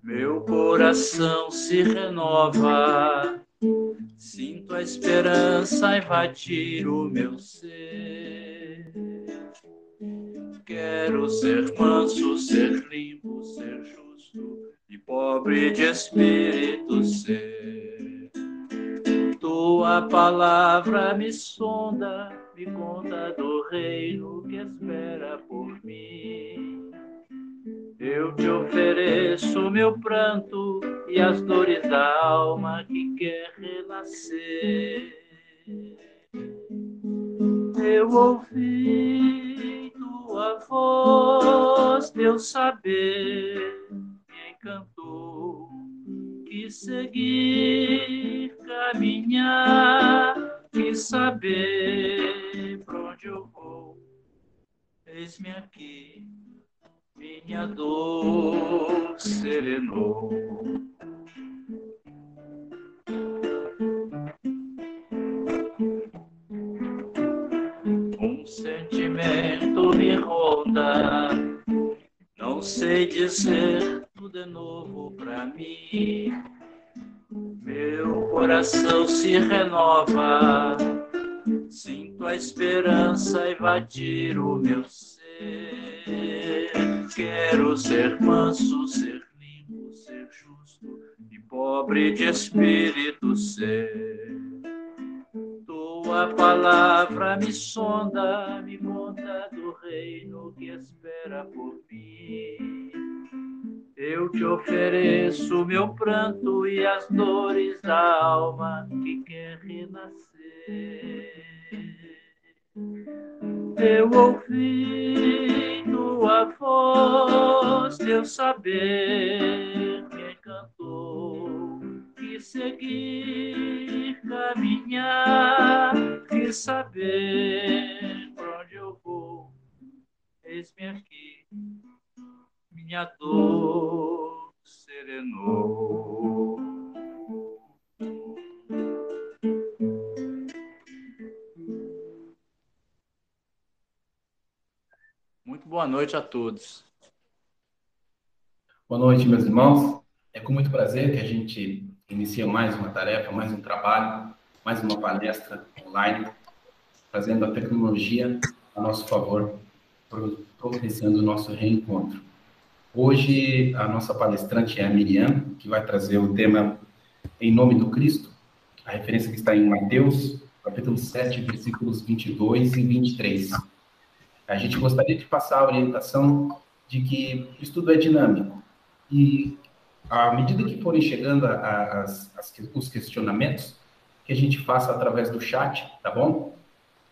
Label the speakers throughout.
Speaker 1: Meu coração se renova, sinto a esperança invadir o meu ser. Quero ser manso, ser limpo, ser justo e pobre de espírito ser. Tua palavra me sonda, me conta do reino que espera por mim. Eu te ofereço meu pranto e as dores da alma que quer renascer. Eu ouvi tua voz, teu saber me encantou. Quis seguir, caminhar, quis saber pra onde eu vou. Eis-me aqui, minha dor serenou. Um sentimento me ronda, não sei dizer, tudo é novo pra mim. Meu coração se renova, sinto a esperança invadir o meu ser. Quero ser manso, ser limpo, ser justo e pobre de espírito ser. Tua palavra me sonda, me conta do reino que espera por mim. Eu te ofereço meu pranto e as dores da alma que quer renascer. Eu ouvi tua voz, teu saber me encantou. Quis seguir, caminhar, quis saber pra onde eu vou. Eis-me aqui, minha dor serenou. Muito boa noite a todos.
Speaker 2: Boa noite, meus irmãos. É com muito prazer que a gente inicia mais uma tarefa, mais um trabalho, mais uma palestra online, trazendo a tecnologia a nosso favor, propiciando o nosso reencontro. Hoje, a nossa palestrante é a Miriam, que vai trazer o tema Em Nome do Cristo, a referência que está em Mateus, capítulo 7, versículos 22 e 23. A gente gostaria de passar a orientação de que o estudo é dinâmico e, à medida que forem chegando os questionamentos, que a gente faça através do chat, tá bom?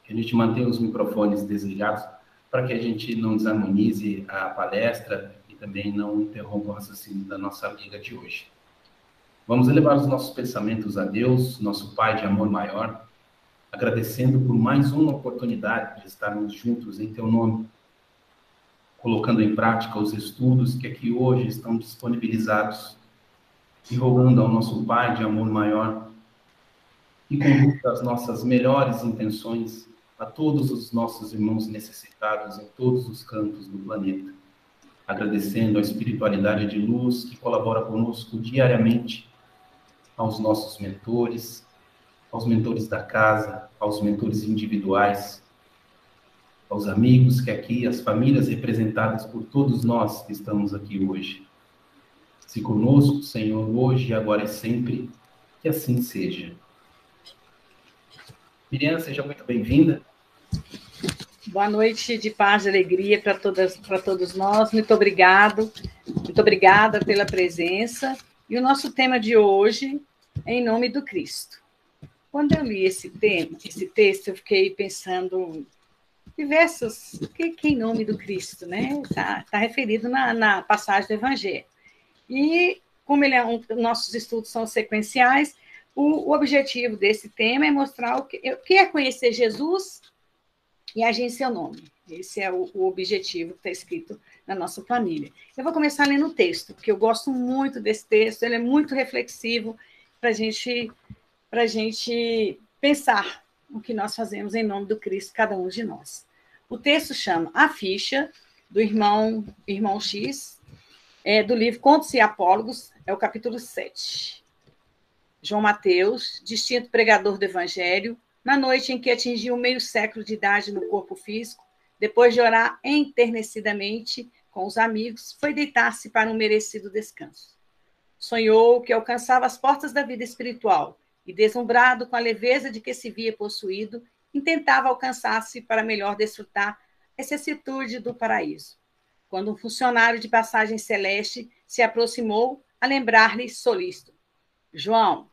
Speaker 2: Que a gente mantenha os microfones desligados para que a gente não desarmonize a palestra e também não interrompa o raciocínio da nossa amiga de hoje. Vamos elevar os nossos pensamentos a Deus, nosso Pai de amor maior, agradecendo por mais uma oportunidade de estarmos juntos em Teu nome, colocando em prática os estudos que aqui hoje estão disponibilizados e rogando ao nosso Pai de amor maior que conduz as nossas melhores intenções a todos os nossos irmãos necessitados em todos os cantos do planeta, agradecendo a espiritualidade de luz que colabora conosco diariamente, aos nossos mentores, aos mentores da casa, aos mentores individuais, aos amigos que aqui, as famílias representadas por todos nós que estamos aqui hoje. Se conosco, Senhor, hoje, agora e sempre, que assim seja. Miriam, seja muito bem-vinda.
Speaker 3: Boa noite de paz e alegria para todos nós. Muito obrigada pela presença. E o nosso tema de hoje é Em Nome do Cristo. Quando eu li esse texto, eu fiquei pensando diversos, que em nome do Cristo, né? Tá referido na passagem do Evangelho. E como nossos estudos são sequenciais, o objetivo desse tema é mostrar o que é conhecer Jesus e agir em seu nome. Esse é o objetivo que está escrito na nossa planilha. Eu vou começar lendo o texto, porque eu gosto muito desse texto, ele é muito reflexivo para a gente pensar o que nós fazemos em nome do Cristo, cada um de nós. O texto chama A Ficha, do irmão X, do livro Contos e Apólogos, é o capítulo 7. João Mateus, distinto pregador do Evangelho, na noite em que atingiu meio século de idade no corpo físico, depois de orar enternecidamente com os amigos, foi deitar-se para um merecido descanso. Sonhou que alcançava as portas da vida espiritual e, deslumbrado com a leveza de que se via possuído, intentava alcançar-se para melhor desfrutar essa excitude do paraíso. Quando um funcionário de passagem celeste se aproximou a lembrar-lhe solícito: João,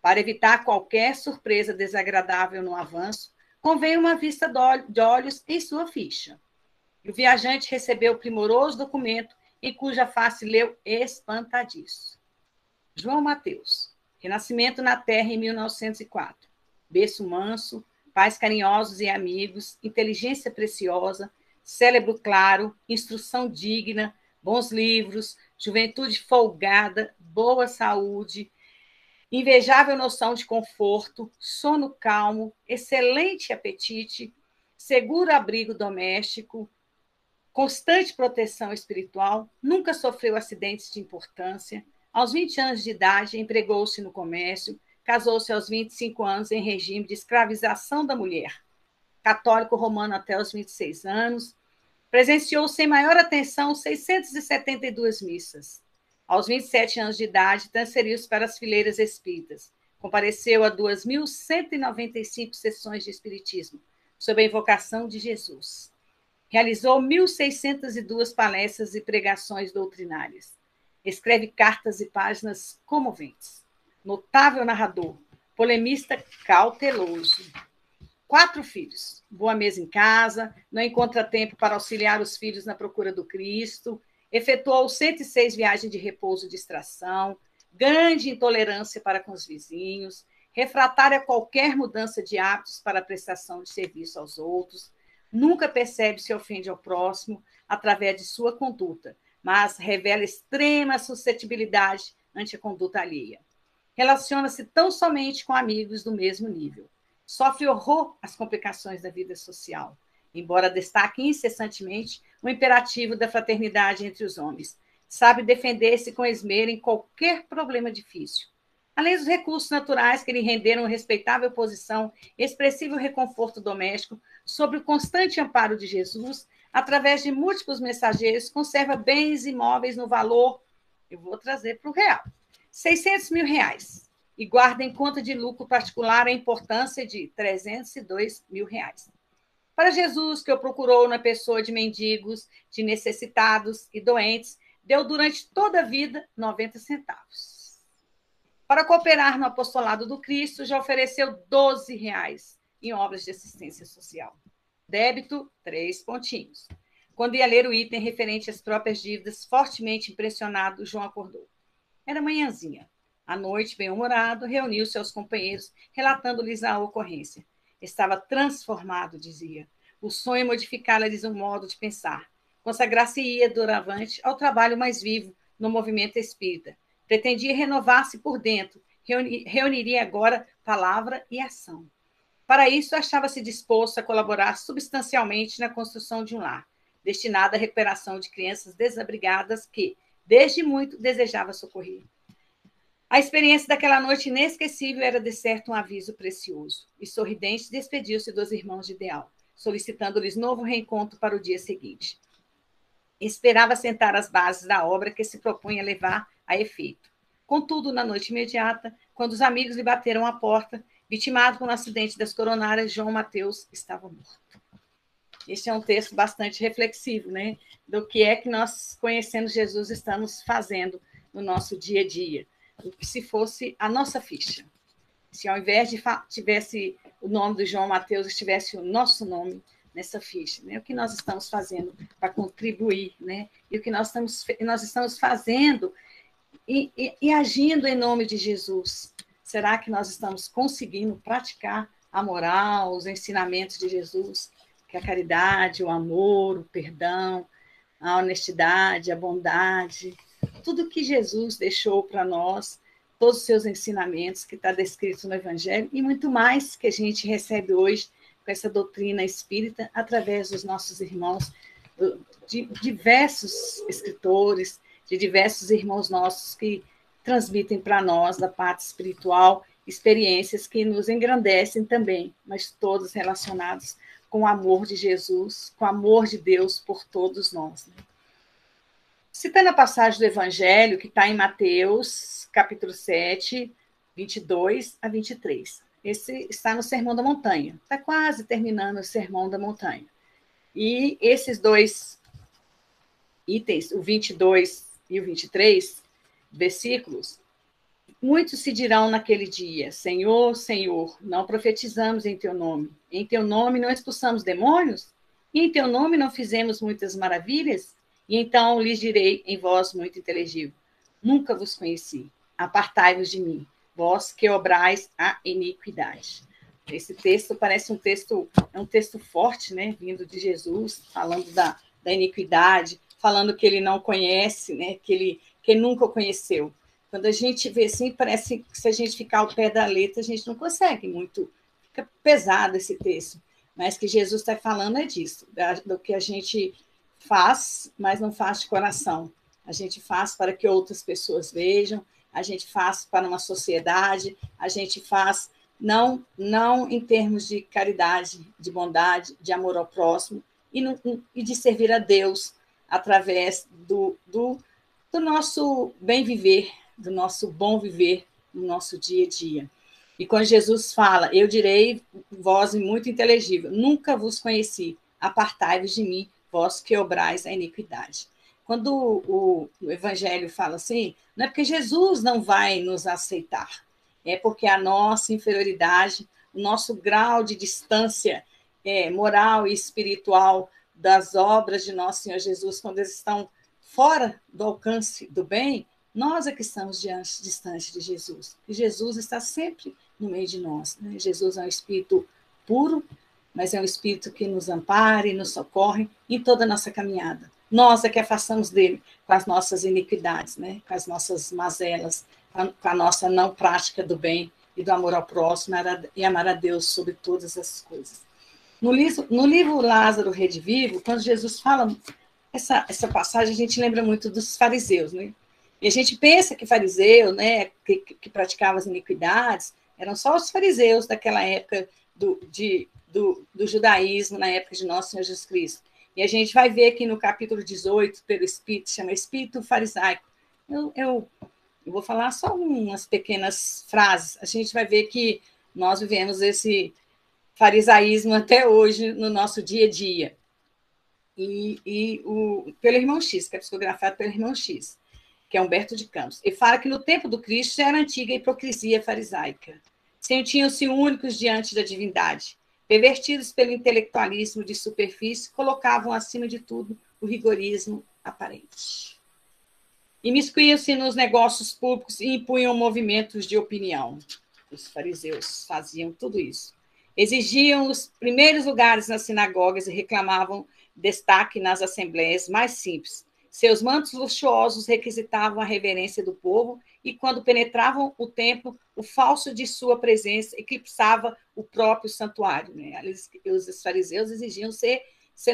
Speaker 3: para evitar qualquer surpresa desagradável no avanço, convém uma vista de olhos em sua ficha. E o viajante recebeu o primoroso documento em cuja face leu espantadiço. João Mateus, renascimento na Terra em 1904. Berço manso, pais carinhosos e amigos, inteligência preciosa, cérebro claro, instrução digna, bons livros, juventude folgada, boa saúde, invejável noção de conforto, sono calmo, excelente apetite, seguro abrigo doméstico, constante proteção espiritual, nunca sofreu acidentes de importância. Aos 20 anos de idade, empregou-se no comércio, casou-se aos 25 anos em regime de escravização da mulher. Católico romano até os 26 anos, presenciou sem maior atenção 672 missas. Aos 27 anos de idade, transferiu-se para as fileiras espíritas. Compareceu a 2.195 sessões de espiritismo, sob a invocação de Jesus. Realizou 1.602 palestras e pregações doutrinárias. Escreve cartas e páginas comoventes. Notável narrador, polemista cauteloso. 4 filhos. Boa mesa em casa, não encontra tempo para auxiliar os filhos na procura do Cristo. Efetuou 106 viagens de repouso e distração, grande intolerância para com os vizinhos, refratário a qualquer mudança de hábitos para a prestação de serviço aos outros, nunca percebe se ofende ao próximo através de sua conduta, mas revela extrema suscetibilidade ante a conduta alheia. Relaciona-se tão somente com amigos do mesmo nível. Sofre horror às complicações da vida social, embora destaque incessantemente o imperativo da fraternidade entre os homens. Sabe defender-se com esmero em qualquer problema difícil. Além dos recursos naturais que lhe renderam respeitável posição, expressivo reconforto doméstico, sob o constante amparo de Jesus, através de múltiplos mensageiros, conserva bens imóveis no valor, eu vou trazer para o real, 600 mil reais, e guarda em conta de lucro particular a importância de 302 mil reais. Para Jesus, que o procurou na pessoa de mendigos, de necessitados e doentes, deu durante toda a vida 90 centavos. Para cooperar no apostolado do Cristo, já ofereceu 12 reais em obras de assistência social. Débito, 3 pontinhos. Quando ia ler o item referente às próprias dívidas, fortemente impressionado, João acordou. Era manhãzinha. À noite, bem-humorado, reuniu-se aos companheiros, relatando-lhes a ocorrência. Estava transformado, dizia. O sonho modificara-lhes um modo de pensar. Consagrar-se-ia doravante ao trabalho mais vivo no movimento espírita. Pretendia renovar-se por dentro. Reuniria agora palavra e ação. Para isso, achava-se disposto a colaborar substancialmente na construção de um lar, destinado à recuperação de crianças desabrigadas que, desde muito, desejava socorrer. A experiência daquela noite inesquecível era, de certo, um aviso precioso. E sorridente, despediu-se dos irmãos de ideal, solicitando-lhes novo reencontro para o dia seguinte. Esperava sentar as bases da obra que se propunha levar a efeito. Contudo, na noite imediata, quando os amigos lhe bateram à porta, vitimado por um acidente das coronárias, João Mateus estava morto. Este é um texto bastante reflexivo, né? Do que é que nós, conhecendo Jesus, estamos fazendo no nosso dia a dia. O que se fosse a nossa ficha. Se ao invés de tivesse o nome do João Mateus, estivesse o nosso nome nessa ficha, né? O que nós estamos fazendo para contribuir, né? E o que nós estamos fazendo e agindo em nome de Jesus. Será que nós estamos conseguindo praticar a moral, os ensinamentos de Jesus, que é a caridade, o amor, o perdão, a honestidade, a bondade, tudo que Jesus deixou para nós, todos os seus ensinamentos que está descrito no Evangelho e muito mais que a gente recebe hoje com essa doutrina espírita através dos nossos irmãos, de diversos escritores, de diversos irmãos nossos que transmitem para nós, da parte espiritual, experiências que nos engrandecem também, mas todos relacionados com o amor de Jesus, com o amor de Deus por todos nós. Citando a passagem do Evangelho, que está em Mateus, capítulo 7, 22 a 23. Esse está no Sermão da Montanha. Está quase terminando o Sermão da Montanha. E esses dois itens, o 22 e o 23, versículos, muitos se dirão naquele dia: Senhor, Senhor, não profetizamos em teu nome? Em teu nome não expulsamos demônios? E em teu nome não fizemos muitas maravilhas? E então lhes direi em voz muito inteligível: nunca vos conheci, apartai-vos de mim, vós que obrais a iniquidade. Esse texto parece um texto forte, né, vindo de Jesus, falando da iniquidade, falando que ele não conhece, né, que ele nunca o conheceu. Quando a gente vê assim, parece que se a gente ficar ao pé da letra, a gente não consegue muito, fica pesado esse texto. Mas que Jesus está falando é disso, do que a gente faz, mas não faz de coração. A gente faz para que outras pessoas vejam, a gente faz para uma sociedade, a gente faz não em termos de caridade, de bondade, de amor ao próximo, e de servir a Deus através do nosso bem viver, do nosso bom viver no nosso dia a dia. E quando Jesus fala: eu direi, voz muito inteligível, nunca vos conheci, apartai-vos de mim, vós que obrais a iniquidade. Quando o Evangelho fala assim, não é porque Jesus não vai nos aceitar, é porque a nossa inferioridade, o nosso grau de distância moral e espiritual das obras de nosso Senhor Jesus, quando eles estão fora do alcance do bem, nós é que estamos distante de Jesus. E Jesus está sempre no meio de nós. Né? Jesus é um Espírito puro, mas é um Espírito que nos ampara e nos socorre em toda a nossa caminhada. Nós é que afastamos dele com as nossas iniquidades, né? Com as nossas mazelas, com a nossa não prática do bem e do amor ao próximo e amar a Deus sobre todas as coisas. No livro Lázaro Redivivo, quando Jesus fala essa passagem, a gente lembra muito dos fariseus, né? E a gente pensa que fariseu, né, que praticava as iniquidades, eram só os fariseus daquela época do judaísmo, na época de nosso Senhor Jesus Cristo. E a gente vai ver aqui no capítulo 18, pelo Espírito, chama Espírito Farisaico. Eu vou falar só umas pequenas frases. A gente vai ver que nós vivemos esse farisaísmo até hoje no nosso dia a dia. Pelo irmão X, que é psicografado pelo irmão X, que é Humberto de Campos. Ele fala que no tempo do Cristo já era antiga a hipocrisia farisaica. Sentiam-se únicos diante da divindade. Pervertidos pelo intelectualismo de superfície, colocavam acima de tudo o rigorismo aparente. Imiscuíam-se nos negócios públicos e impunham movimentos de opinião. Os fariseus faziam tudo isso. Exigiam os primeiros lugares nas sinagogas e reclamavam destaque nas assembleias mais simples. Seus mantos luxuosos requisitavam a reverência do povo e, quando penetravam o templo, o falso de sua presença eclipsava o próprio santuário. Né? Os fariseus exigiam ser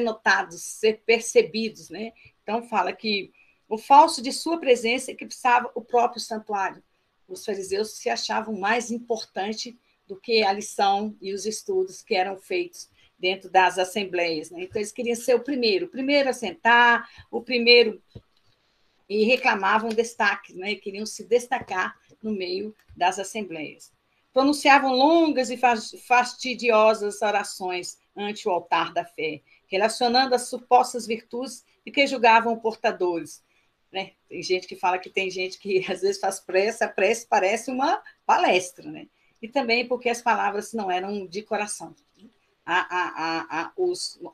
Speaker 3: notados, ser percebidos. Né? Então, fala que o falso de sua presença eclipsava o próprio santuário. Os fariseus se achavam mais importantes do que a lição e os estudos que eram feitos dentro das assembleias. Né? Então, eles queriam ser o primeiro a sentar, o primeiro, e reclamavam destaque, né? Queriam se destacar no meio das assembleias. Pronunciavam longas e fastidiosas orações ante o altar da fé, relacionando as supostas virtudes de que julgavam portadores. Né? Tem gente que fala que tem gente que às vezes faz prece, a prece parece uma palestra, né? E também porque as palavras não eram de coração.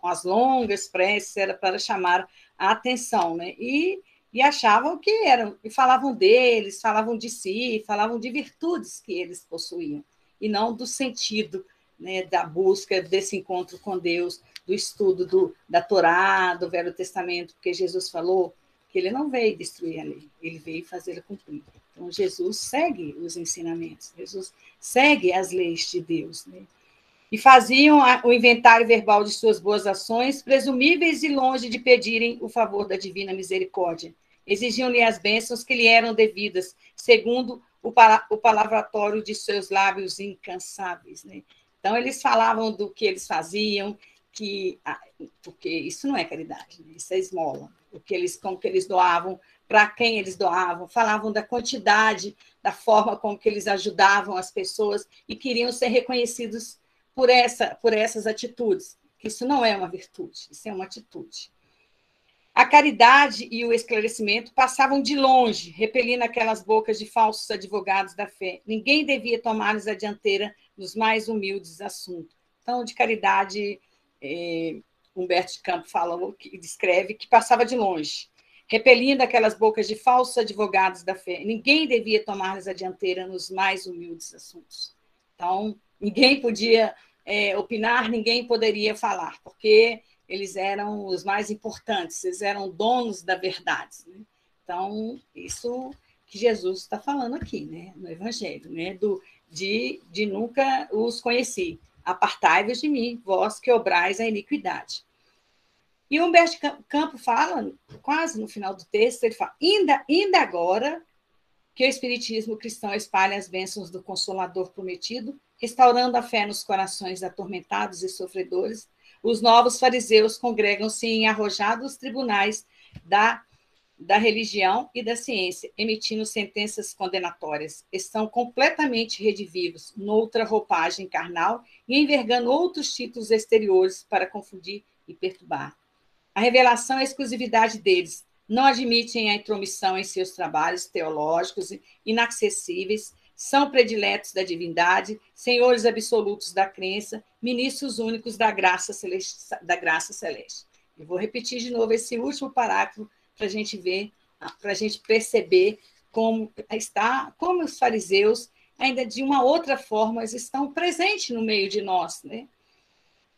Speaker 3: As longas preces era para chamar a atenção, né? E achavam que eram, e falavam deles, falavam de si, falavam de virtudes que eles possuíam, e não do sentido, né, da busca desse encontro com Deus, do estudo da Torá, do Velho Testamento, porque Jesus falou que ele não veio destruir a lei, ele veio fazê-la cumprir. Então, Jesus segue os ensinamentos, Jesus segue as leis de Deus, né? E faziam o inventário verbal de suas boas ações, presumíveis e longe de pedirem o favor da divina misericórdia. exigiam-lhe as bênçãos que lhe eram devidas, segundo o palavratório de seus lábios incansáveis. Né? Então, eles falavam do que eles faziam, porque isso não é caridade, né? Isso é esmola. Como que eles doavam, para quem eles doavam, falavam da quantidade, da forma como que eles ajudavam as pessoas e queriam ser reconhecidos por essas atitudes. Isso não é uma virtude, isso é uma atitude. A caridade e o esclarecimento passavam de longe, repelindo aquelas bocas de falsos advogados da fé. Ninguém devia tomar-lhes a dianteira nos mais humildes assuntos. Então, de caridade, Humberto de Campos descreve que passava de longe, repelindo aquelas bocas de falsos advogados da fé. Ninguém devia tomar-lhes a dianteira nos mais humildes assuntos. Então, ninguém podia opinar, ninguém poderia falar, porque eles eram os mais importantes, eles eram donos da verdade. Né? Então, isso que Jesus está falando aqui, né? No Evangelho, né? De nunca os conheci. Apartai-vos de mim, vós que obrais a iniquidade. E Humberto Campos fala, quase no final do texto, ele fala, ainda agora que o Espiritismo cristão espalha as bênçãos do Consolador prometido, restaurando a fé nos corações atormentados e sofredores, os novos fariseus congregam-se em arrojados tribunais da religião e da ciência, emitindo sentenças condenatórias. Estão completamente redivivos, noutra roupagem carnal e envergando outros títulos exteriores para confundir e perturbar. A revelação é a exclusividade deles. Não admitem a intromissão em seus trabalhos teológicos inacessíveis, são prediletos da divindade, senhores absolutos da crença, ministros únicos da graça celeste. Eu vou repetir de novo esse último parágrafo para a gente ver, para a gente perceber como os fariseus, ainda de uma outra forma, estão presentes no meio de nós, né?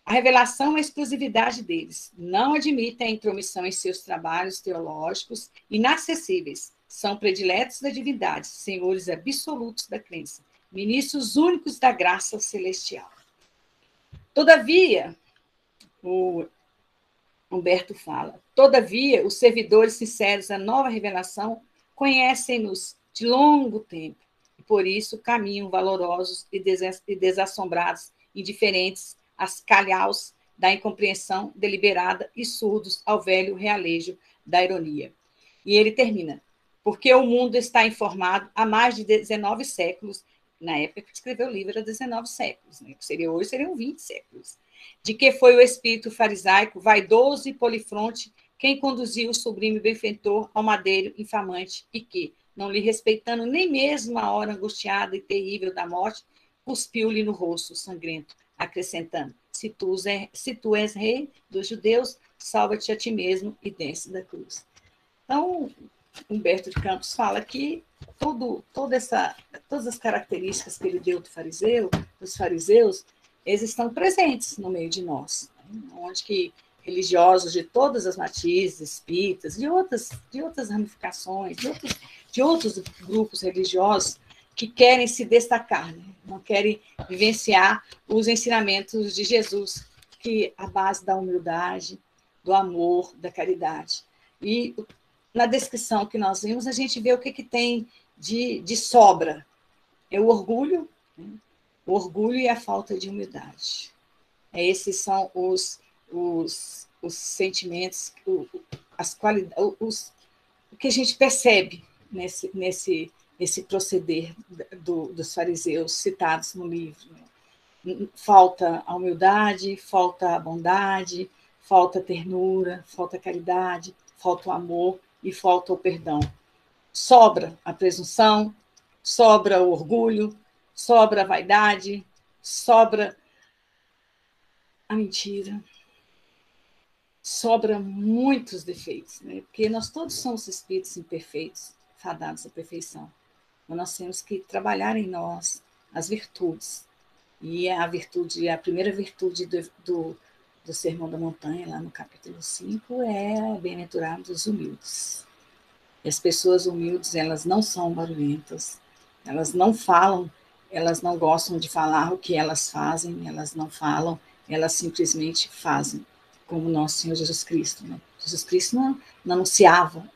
Speaker 3: A revelação é a exclusividade deles. Não admitem a intromissão em seus trabalhos teológicos inacessíveis. São prediletos da divindade, senhores absolutos da crença, ministros únicos da graça celestial. Todavia, o Humberto fala, todavia, os servidores sinceros da nova revelação conhecem-nos de longo tempo, e por isso caminham valorosos e desassombrados, indiferentes às calhaus da incompreensão deliberada e surdos ao velho realejo da ironia. E ele termina, porque o mundo está informado há mais de 19 séculos, na época que escreveu o livro era 19 séculos, né? Hoje seriam 20 séculos, de que foi o espírito farisaico, vaidoso e polifronte, quem conduziu o sublime benfeitor ao madeiro infamante e que, não lhe respeitando nem mesmo a hora angustiada e terrível da morte, cuspiu-lhe no rosto sangrento, acrescentando, se tu és rei dos judeus, salva-te a ti mesmo e desce da cruz. Então, Humberto de Campos fala que todas as características que ele deu dos fariseus, eles estão presentes no meio de nós, né? Onde que religiosos de todas as matizes, espíritas, de outras ramificações, de outros grupos religiosos que querem se destacar, né? Não querem vivenciar os ensinamentos de Jesus, que a base da humildade, do amor, da caridade. E na descrição que nós vimos, a gente vê o que tem de sobra. É o orgulho, né? O orgulho e a falta de humildade. Esses são os sentimentos, as qualidades, o que a gente percebe nesse proceder dos fariseus citados no livro. Falta a humildade, falta a bondade, falta a ternura, falta a caridade, falta o amor e falta o perdão. Sobra a presunção, sobra o orgulho, sobra a vaidade, sobra a mentira, sobra muitos defeitos, né? Porque nós todos somos espíritos imperfeitos, fadados à perfeição. Mas nós temos que trabalhar em nós as virtudes. E a primeira virtude do Sermão da Montanha, lá no capítulo 5, é bem-aventurados os humildes. E as pessoas humildes, elas não são barulhentas, elas não falam, elas não gostam de falar o que elas fazem, elas não falam, elas simplesmente fazem. como nosso Senhor Jesus Cristo. Né? Jesus Cristo não anunciava,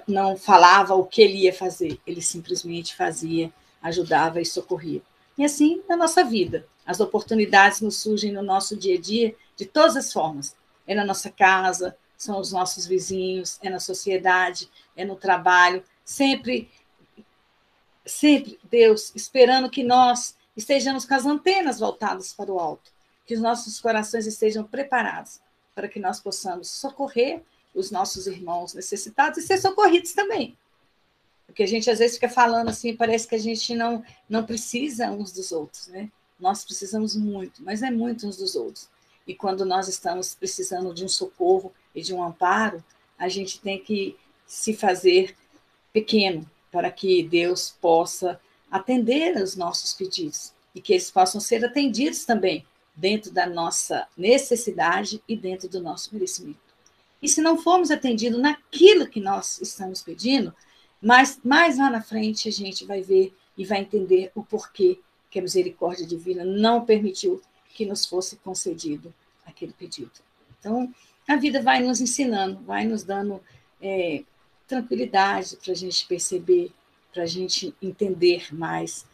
Speaker 3: não falava o que ele ia fazer, ele simplesmente fazia, ajudava e socorria. E assim, na nossa vida, as oportunidades nos surgem no nosso dia a dia de todas as formas. É na nossa casa, são os nossos vizinhos, é na sociedade, é no trabalho, sempre Deus esperando que nós estejamos com as antenas voltadas para o alto, que os nossos corações estejam preparados para que nós possamos socorrer os nossos irmãos necessitados e ser socorridos também. Porque a gente às vezes fica falando assim, parece que a gente não precisa uns dos outros, né? Nós precisamos muito, mas é muito uns dos outros. E quando nós estamos precisando de um socorro e de um amparo, a gente tem que se fazer pequeno para que Deus possa atender aos nossos pedidos e que eles possam ser atendidos também dentro da nossa necessidade e dentro do nosso merecimento. E se não formos atendidos naquilo que nós estamos pedindo, mais lá na frente a gente vai ver e vai entender o porquê que a misericórdia divina não permitiu que nos fosse concedido aquele pedido. Então, a vida vai nos ensinando, vai nos dando tranquilidade para a gente perceber, para a gente entender mais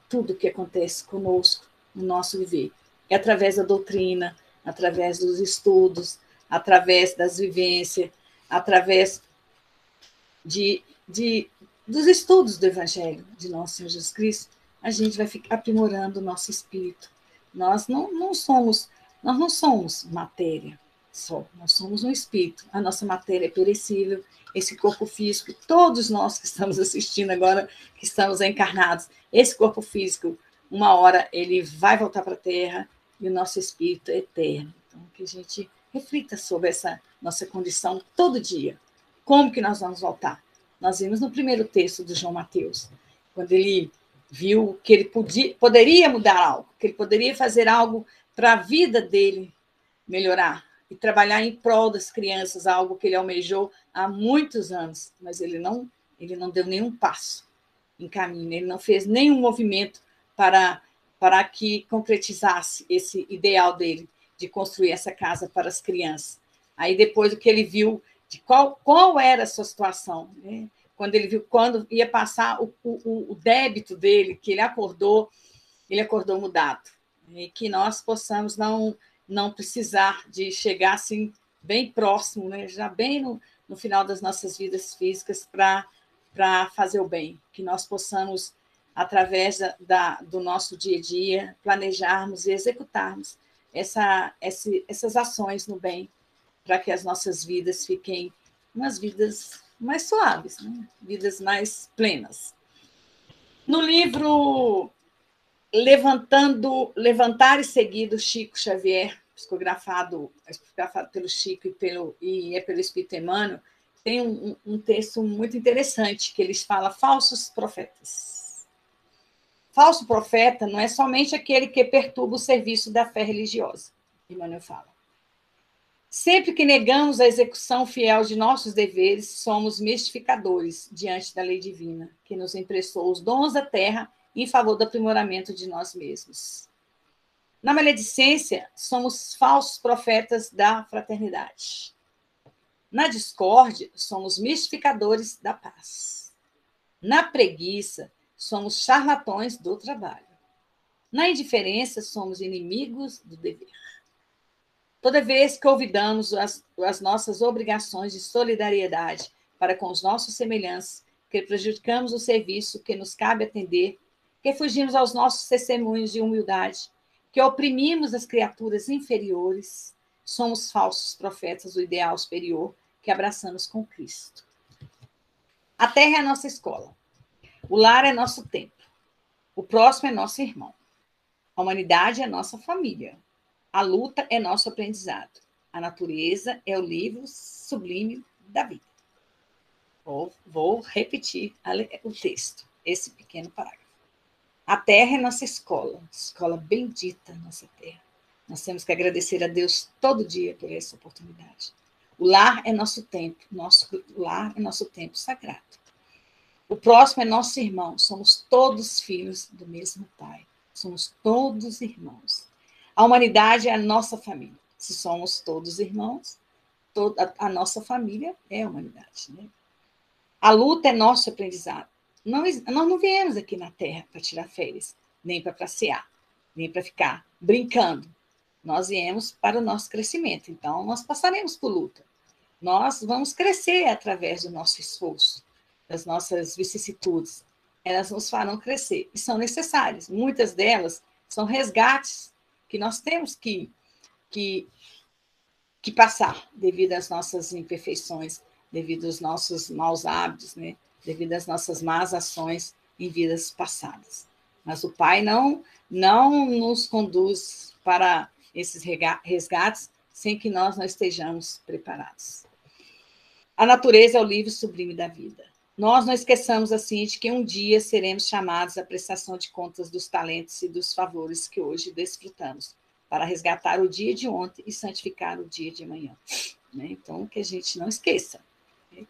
Speaker 3: tudo o que acontece conosco no nosso viver. É através da doutrina, através dos estudos, através das vivências, através dos estudos do Evangelho de nosso Senhor Jesus Cristo, a gente vai ficar aprimorando o nosso espírito. Nós não somos matéria só, nós somos um espírito. A nossa matéria é perecível, esse corpo físico, todos nós que estamos assistindo agora, que estamos encarnados, esse corpo físico, uma hora ele vai voltar para a Terra e o nosso espírito é eterno. Então, que a gente reflita sobre essa nossa condição todo dia. Como que nós vamos voltar? Nós vimos no primeiro texto do João Mateus, quando ele viu que ele poderia mudar algo, que ele poderia fazer algo para a vida dele melhorar e trabalhar em prol das crianças, algo que ele almejou há muitos anos, mas ele não deu nenhum passo em caminho, ele não fez nenhum movimento para que concretizasse esse ideal dele de construir essa casa para as crianças. Aí depois o que ele viu de qual era a sua situação, né? Quando ele viu quando ia passar o débito dele, que ele acordou mudado. E que nós possamos não precisar de chegar assim bem próximo, né? Já bem no final das nossas vidas físicas para fazer o bem. Que nós possamos, através do nosso dia a dia, planejarmos e executarmos essas ações no bem, para que as nossas vidas fiquem umas vidas mais suaves, né? Vidas mais plenas. No livro Levantar e Seguir, do Chico Xavier, psicografado pelo Chico pelo Espírito Emmanuel, tem um texto muito interessante, que eles falam falsos profetas. Falso profeta não é somente aquele que perturba o serviço da fé religiosa, Emmanuel fala. Sempre que negamos a execução fiel de nossos deveres, somos mistificadores diante da lei divina, que nos emprestou os dons da terra em favor do aprimoramento de nós mesmos. Na maledicência, somos falsos profetas da fraternidade. Na discórdia, somos mistificadores da paz. Na preguiça, somos charlatões do trabalho. Na indiferença, somos inimigos do dever. Toda vez que olvidamos as nossas obrigações de solidariedade para com os nossos semelhantes, que prejudicamos o serviço que nos cabe atender, que fugimos aos nossos testemunhos de humildade, que oprimimos as criaturas inferiores, somos falsos profetas do ideal superior que abraçamos com Cristo. A terra é a nossa escola. O lar é nosso templo. O próximo é nosso irmão. A humanidade é nossa família. A luta é nosso aprendizado. A natureza é o livro sublime da vida. Vou repetir o texto, esse pequeno parágrafo. A terra é nossa escola bendita, nossa terra. Nós temos que agradecer a Deus todo dia por essa oportunidade. O lar é nosso templo, lar é nosso templo sagrado. O próximo é nosso irmão, somos todos filhos do mesmo Pai. Somos todos irmãos. A humanidade é a nossa família. Se somos todos irmãos, toda a nossa família é a humanidade, né? A luta é nosso aprendizado. Nós não viemos aqui na Terra para tirar férias, nem para passear, nem para ficar brincando. Nós viemos para o nosso crescimento. Então, nós passaremos por luta. Nós vamos crescer através do nosso esforço, das nossas vicissitudes. Elas nos farão crescer e são necessárias. Muitas delas são resgates que nós temos que passar devido às nossas imperfeições, devido aos nossos maus hábitos, né? Devido às nossas más ações em vidas passadas. Mas o Pai não nos conduz para esses resgates sem que nós não estejamos preparados. A natureza é o livro sublime da vida. Nós não esqueçamos, assim, de que um dia seremos chamados à prestação de contas dos talentos e dos favores que hoje desfrutamos, para resgatar o dia de ontem e santificar o dia de amanhã. Então, que a gente não esqueça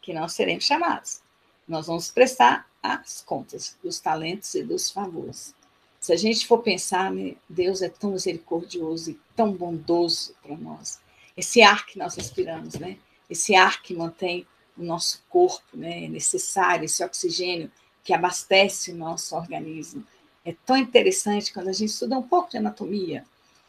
Speaker 3: que nós seremos chamados. Nós vamos prestar as contas dos talentos e dos favores. Se a gente for pensar, né, Deus é tão misericordioso e tão bondoso para nós. Esse ar que nós respiramos, né? Esse ar que mantém o nosso corpo, né, necessário, esse oxigênio que abastece o nosso organismo. É tão interessante quando a gente estuda um pouco de anatomia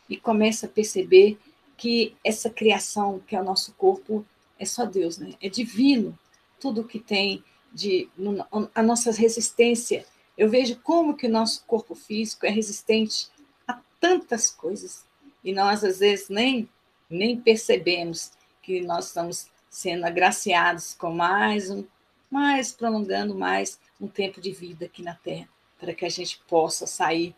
Speaker 3: e começa a perceber que essa criação, que é o nosso corpo, é só Deus, né? É divino. Tudo que tem a nossa resistência. Eu vejo como que o nosso corpo físico é resistente a tantas coisas. E nós, às vezes, nem percebemos que nós estamos sendo agraciados com prolongando mais um tempo de vida aqui na Terra, para que a gente possa sair,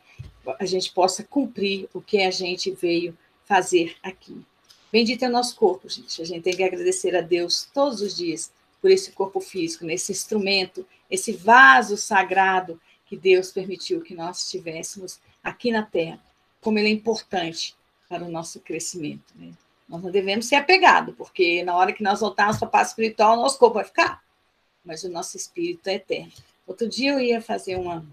Speaker 3: a gente possa cumprir o que a gente veio fazer aqui. Bendito é o nosso corpo, gente. A gente tem que agradecer a Deus todos os dias por esse corpo físico, nesse instrumento, esse vaso sagrado que Deus permitiu que nós tivéssemos aqui na Terra, como ele é importante para o nosso crescimento, né? Nós não devemos ser apegados, porque na hora que nós voltarmos para a paz espiritual, o nosso corpo vai ficar, mas o nosso espírito é eterno. Outro dia eu ia fazer uma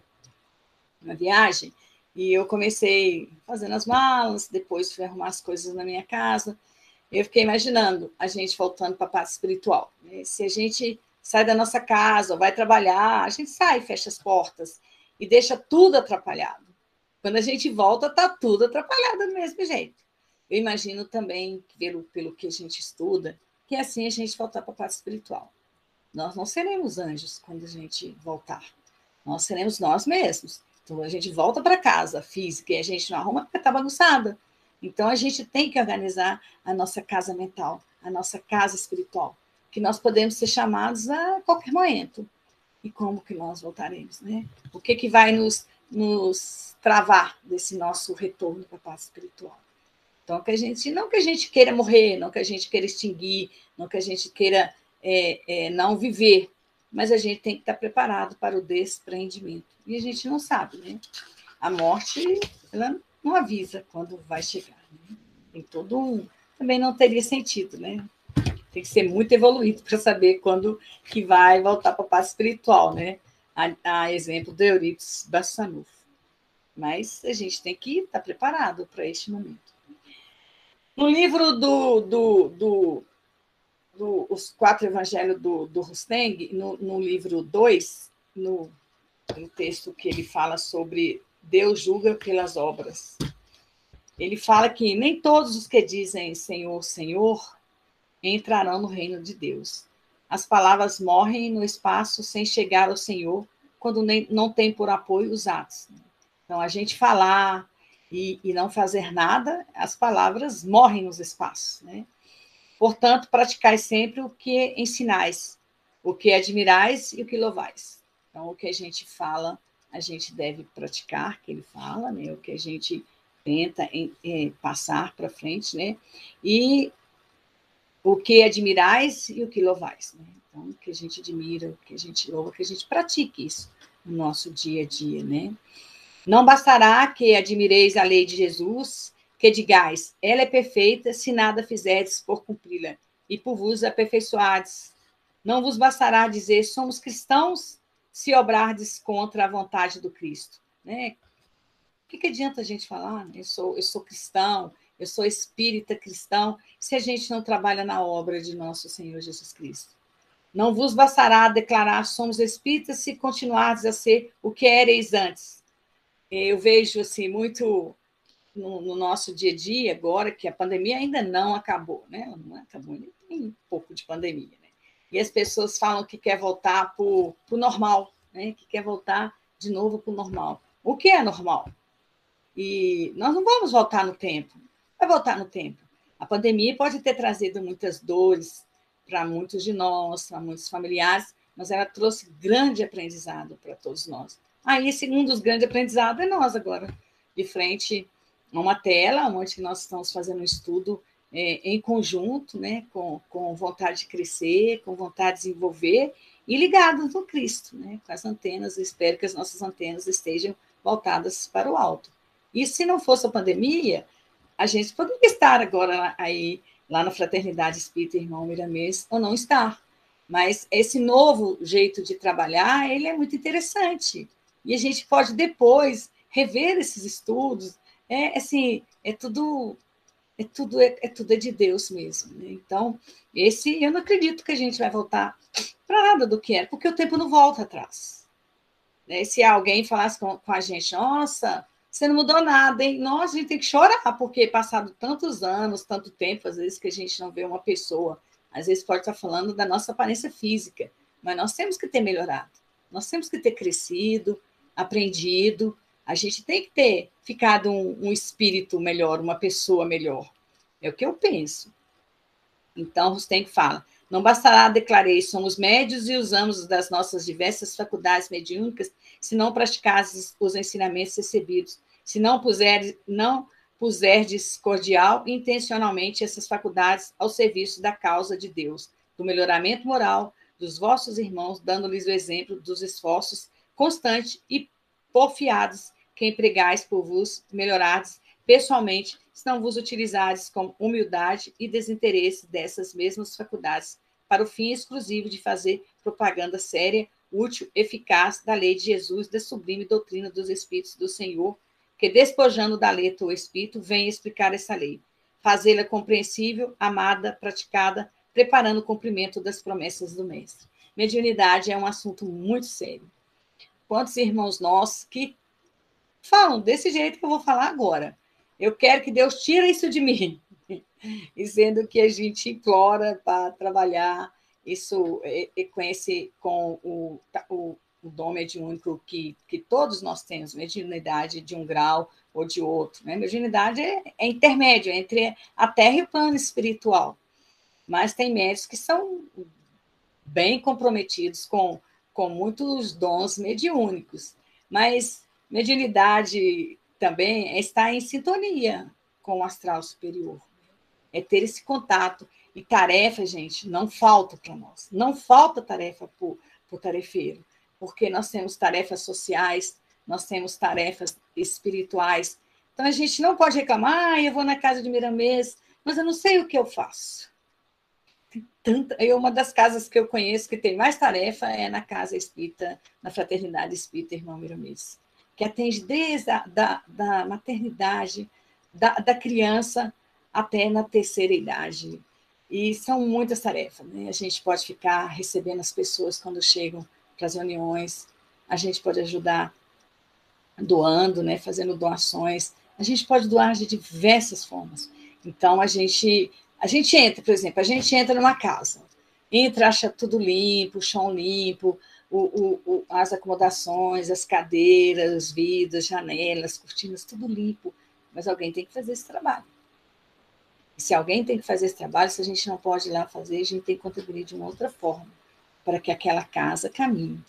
Speaker 3: viagem e eu comecei fazendo as malas, depois fui arrumar as coisas na minha casa. Eu fiquei imaginando a gente voltando para a paz espiritual, né? Se a gente sai da nossa casa, ou vai trabalhar, a gente sai, fecha as portas e deixa tudo atrapalhado. Quando a gente volta, está tudo atrapalhado do mesmo jeito. Eu imagino também, pelo que a gente estuda, que é assim a gente voltar para a paz espiritual. Nós não seremos anjos quando a gente voltar. Nós seremos nós mesmos. Então, a gente volta para casa física e a gente não arruma porque está bagunçada. Então, a gente tem que organizar a nossa casa mental, a nossa casa espiritual, que nós podemos ser chamados a qualquer momento. E como que nós voltaremos, né? O que vai nos travar desse nosso retorno para a paz espiritual? Então, não que a gente queira morrer, não que a gente queira extinguir, não que a gente queira não viver, mas a gente tem que estar preparado para o despreendimento. E a gente não sabe, né? A morte, ela não avisa quando vai chegar, né? Tem também não teria sentido, né? Tem que ser muito evoluído para saber quando que vai voltar para a paz espiritual, né? A exemplo do Eurípides Bassanufo. Mas a gente tem que estar preparado para este momento. No livro os 4 evangelhos do Rusteng, no livro 2, no texto que ele fala sobre Deus julga pelas obras, ele fala que nem todos os que dizem Senhor, Senhor, entrarão no reino de Deus. As palavras morrem no espaço sem chegar ao Senhor, quando não tem por apoio os atos. Então, a gente falar e não fazer nada, as palavras morrem nos espaços, né? Portanto, praticai sempre o que ensinais, o que admirais e o que louvais. Então, o que a gente fala, a gente deve praticar, que ele fala, né? O que a gente tenta passar para frente, né? E o que admirais e o que louvais, né? Então, o que a gente admira, o que a gente louva, que a gente pratique isso no nosso dia a dia, né? Não bastará que admireis a lei de Jesus, que digais, ela é perfeita, se nada fizerdes por cumpri-la, e por vos aperfeiçoardes. Não vos bastará dizer, somos cristãos, se obrardes contra a vontade do Cristo, né? que adianta a gente falar, né? Eu sou cristão, eu sou espírita cristão, se a gente não trabalha na obra de nosso Senhor Jesus Cristo? Não vos bastará declarar somos espíritas se continuardes a ser o que éreis antes. Eu vejo assim muito no nosso dia a dia agora que a pandemia ainda não acabou, né? Ela não acabou, ainda tem um pouco de pandemia, né? E as pessoas falam que quer voltar para o normal, né? Que quer voltar de novo para o normal. O que é normal? E nós não vamos voltar no tempo. Vai voltar no tempo. A pandemia pode ter trazido muitas dores para muitos de nós, para muitos familiares, mas ela trouxe grande aprendizado para todos nós. Aí, um dos grandes aprendizados é nós agora, de frente a uma tela, onde nós estamos fazendo um estudo em conjunto, né, com vontade de crescer, com vontade de desenvolver, e ligados no Cristo, né, com as antenas. Eu espero que as nossas antenas estejam voltadas para o alto. E se não fosse a pandemia, a gente poderia estar agora aí, lá na Fraternidade Espírita Irmão Miramês, ou não estar. Mas esse novo jeito de trabalhar, ele é muito interessante. E a gente pode depois rever esses estudos. Tudo é de Deus mesmo, né? Então, eu não acredito que a gente vai voltar para nada do que era, porque o tempo não volta atrás. Né? Se alguém falasse com a gente, nossa, você não mudou nada, hein? Nossa, a gente tem que chorar, porque passado tantos anos, tanto tempo, às vezes que a gente não vê uma pessoa, às vezes pode estar falando da nossa aparência física, mas nós temos que ter melhorado, nós temos que ter crescido, aprendido, a gente tem que ter ficado um espírito melhor, uma pessoa melhor. É o que eu penso. Então, Rustem fala, não bastará declarei, somos médios e usamos das nossas diversas faculdades mediúnicas, se não praticardes os ensinamentos recebidos, se não puserdes cordial e intencionalmente essas faculdades ao serviço da causa de Deus, do melhoramento moral dos vossos irmãos, dando-lhes o exemplo dos esforços constantes e porfiados que empregais por vos melhorardes pessoalmente, se não vos utilizardes com humildade e desinteresse dessas mesmas faculdades para o fim exclusivo de fazer propaganda séria, útil, eficaz da lei de Jesus, da sublime doutrina dos Espíritos do Senhor, que, despojando da letra o Espírito, vem explicar essa lei, fazê-la compreensível, amada, praticada, preparando o cumprimento das promessas do Mestre. Mediunidade é um assunto muito sério. Quantos irmãos nossos que falam desse jeito que eu vou falar agora? Eu quero que Deus tire isso de mim, dizendo que a gente implora para trabalhar isso com o dom mediúnico que todos nós temos, mediunidade de um grau ou de outro. Né? Mediunidade é intermédio entre a terra e o plano espiritual, mas tem médios que são bem comprometidos com muitos dons mediúnicos, mas mediunidade também está em sintonia com o astral superior. É ter esse contato. E tarefa, gente, não falta para nós. Não falta tarefa para o tarefeiro, porque nós temos tarefas sociais, nós temos tarefas espirituais. Então, a gente não pode reclamar, eu vou na casa de Miramês, mas eu não sei o que eu faço. Uma das casas que eu conheço que tem mais tarefa é na Casa Espírita, na Fraternidade Espírita Irmão Miramês, que atende desde da maternidade, da criança até na terceira idade. E são muitas tarefas, né? A gente pode ficar recebendo as pessoas quando chegam para as reuniões, a gente pode ajudar doando, né? Fazendo doações, a gente pode doar de diversas formas. Então, a gente entra, por exemplo, a gente entra numa casa, entra, acha tudo limpo, o chão limpo, as acomodações, as cadeiras, os vidros, janelas, cortinas, tudo limpo, mas alguém tem que fazer esse trabalho. E se alguém tem que fazer esse trabalho, se a gente não pode ir lá fazer, a gente tem que contribuir de uma outra forma, para que aquela casa caminhe.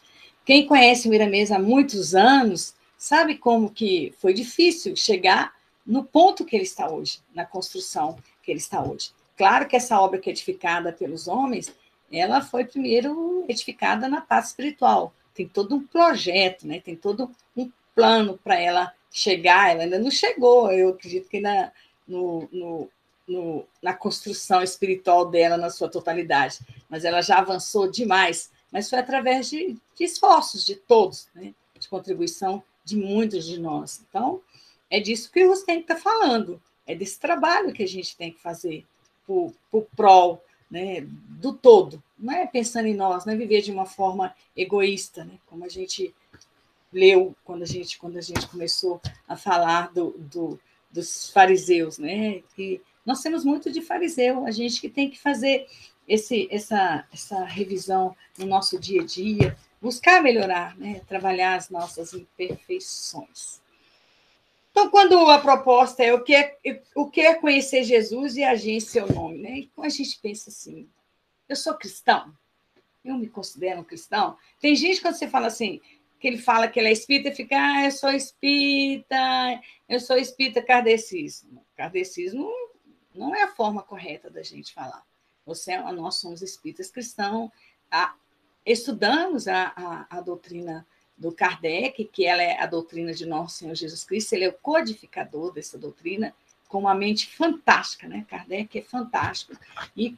Speaker 3: Quem conhece o Miramês há muitos anos, sabe como que foi difícil chegar no ponto que ele está hoje, na construção que ele está hoje. Claro que essa obra que é edificada pelos homens, ela foi primeiro edificada na parte espiritual. Tem todo um projeto, né? Tem todo um plano para ela chegar. Ela ainda não chegou, eu acredito que na construção espiritual dela, na sua totalidade. Mas ela já avançou demais. Mas foi através de esforços de todos, né? De contribuição de muitos de nós. Então, É disso que o Rustem está falando, é desse trabalho que a gente tem que fazer por prol, né, do todo. Não é pensando em nós, não é viver de uma forma egoísta, né, como a gente leu quando a gente começou a falar dos fariseus, né? Que nós temos muito de fariseu, a gente que tem que fazer essa revisão no nosso dia a dia, buscar melhorar, né? Trabalhar as nossas imperfeições. Então, quando a proposta é o que é conhecer Jesus e agir em seu nome, né? Então a gente pensa assim, eu sou cristão? Eu me considero um cristão? Tem gente, quando você fala assim, que ele fala que ele é espírita, e fica, eu sou espírita kardecismo. Kardecismo não é a forma correta da gente falar. Nós somos espíritas cristãos, estudamos a doutrina do Kardec, que ela é a doutrina de nosso Senhor Jesus Cristo, ele é o codificador dessa doutrina, com uma mente fantástica, né? Kardec é fantástico, e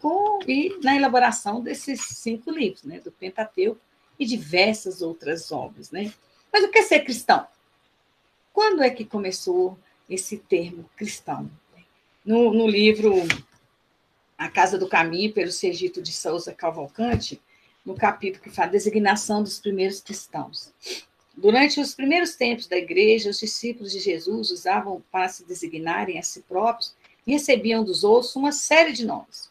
Speaker 3: na elaboração desses 5 livros, né? Do Pentateuco, e diversas outras obras, né? Mas o que é ser cristão? Quando é que começou esse termo cristão? No livro A Casa do Caminho, pelo Sergito de Souza Cavalcante, no capítulo que fala designação dos primeiros cristãos. Durante os primeiros tempos da igreja, os discípulos de Jesus usavam para se designarem a si próprios e recebiam dos outros uma série de nomes.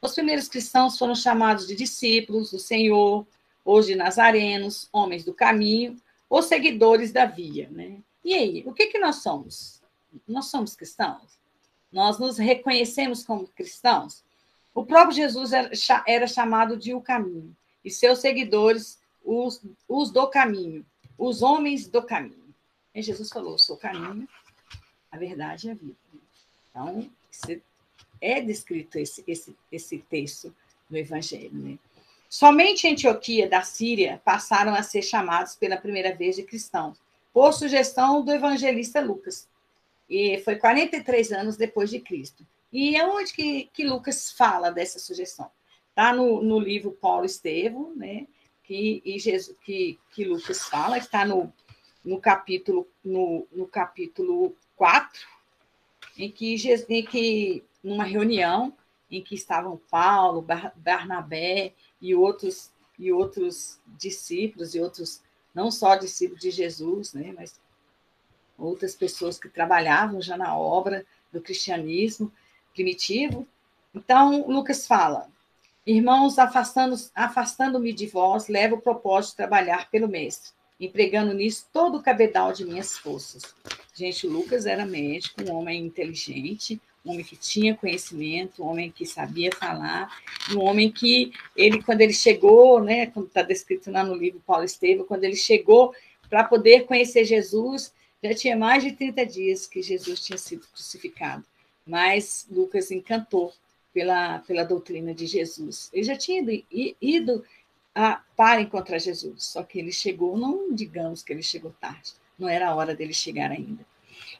Speaker 3: Os primeiros cristãos foram chamados de discípulos do Senhor, ou de nazarenos, homens do caminho, ou seguidores da via, né? E aí, o que nós somos? Nós somos cristãos? Nós nos reconhecemos como cristãos? O próprio Jesus era chamado de o caminho, e seus seguidores, os do caminho, os homens do caminho. E Jesus falou, sou o caminho, a verdade e a vida. Então, é descrito esse texto do Evangelho, né? Somente em Antioquia da Síria passaram a ser chamados pela primeira vez de cristãos, por sugestão do evangelista Lucas. E foi 43 anos depois de Cristo. E é onde que Lucas fala dessa sugestão? Está no livro Paulo Estevão, né? que Lucas fala, está no capítulo 4, em que numa reunião em que estavam Paulo, Barnabé e outros discípulos, e outros, não só discípulos de Jesus, né, mas outras pessoas que trabalhavam já na obra do cristianismo primitivo. Então, Lucas fala, irmãos, afastando-me de vós, levo o propósito de trabalhar pelo Mestre, empregando nisso todo o cabedal de minhas forças. Gente, Lucas era médico, um homem inteligente, um homem que tinha conhecimento, um homem que sabia falar, um homem que, quando ele chegou, né, como está descrito lá no livro Paulo Estevão, quando ele chegou para poder conhecer Jesus, já tinha mais de 30 dias que Jesus tinha sido crucificado. Mas Lucas encantou pela doutrina de Jesus. Ele já tinha ido para encontrar Jesus, só que ele chegou, não digamos que ele chegou tarde, não era a hora dele chegar ainda.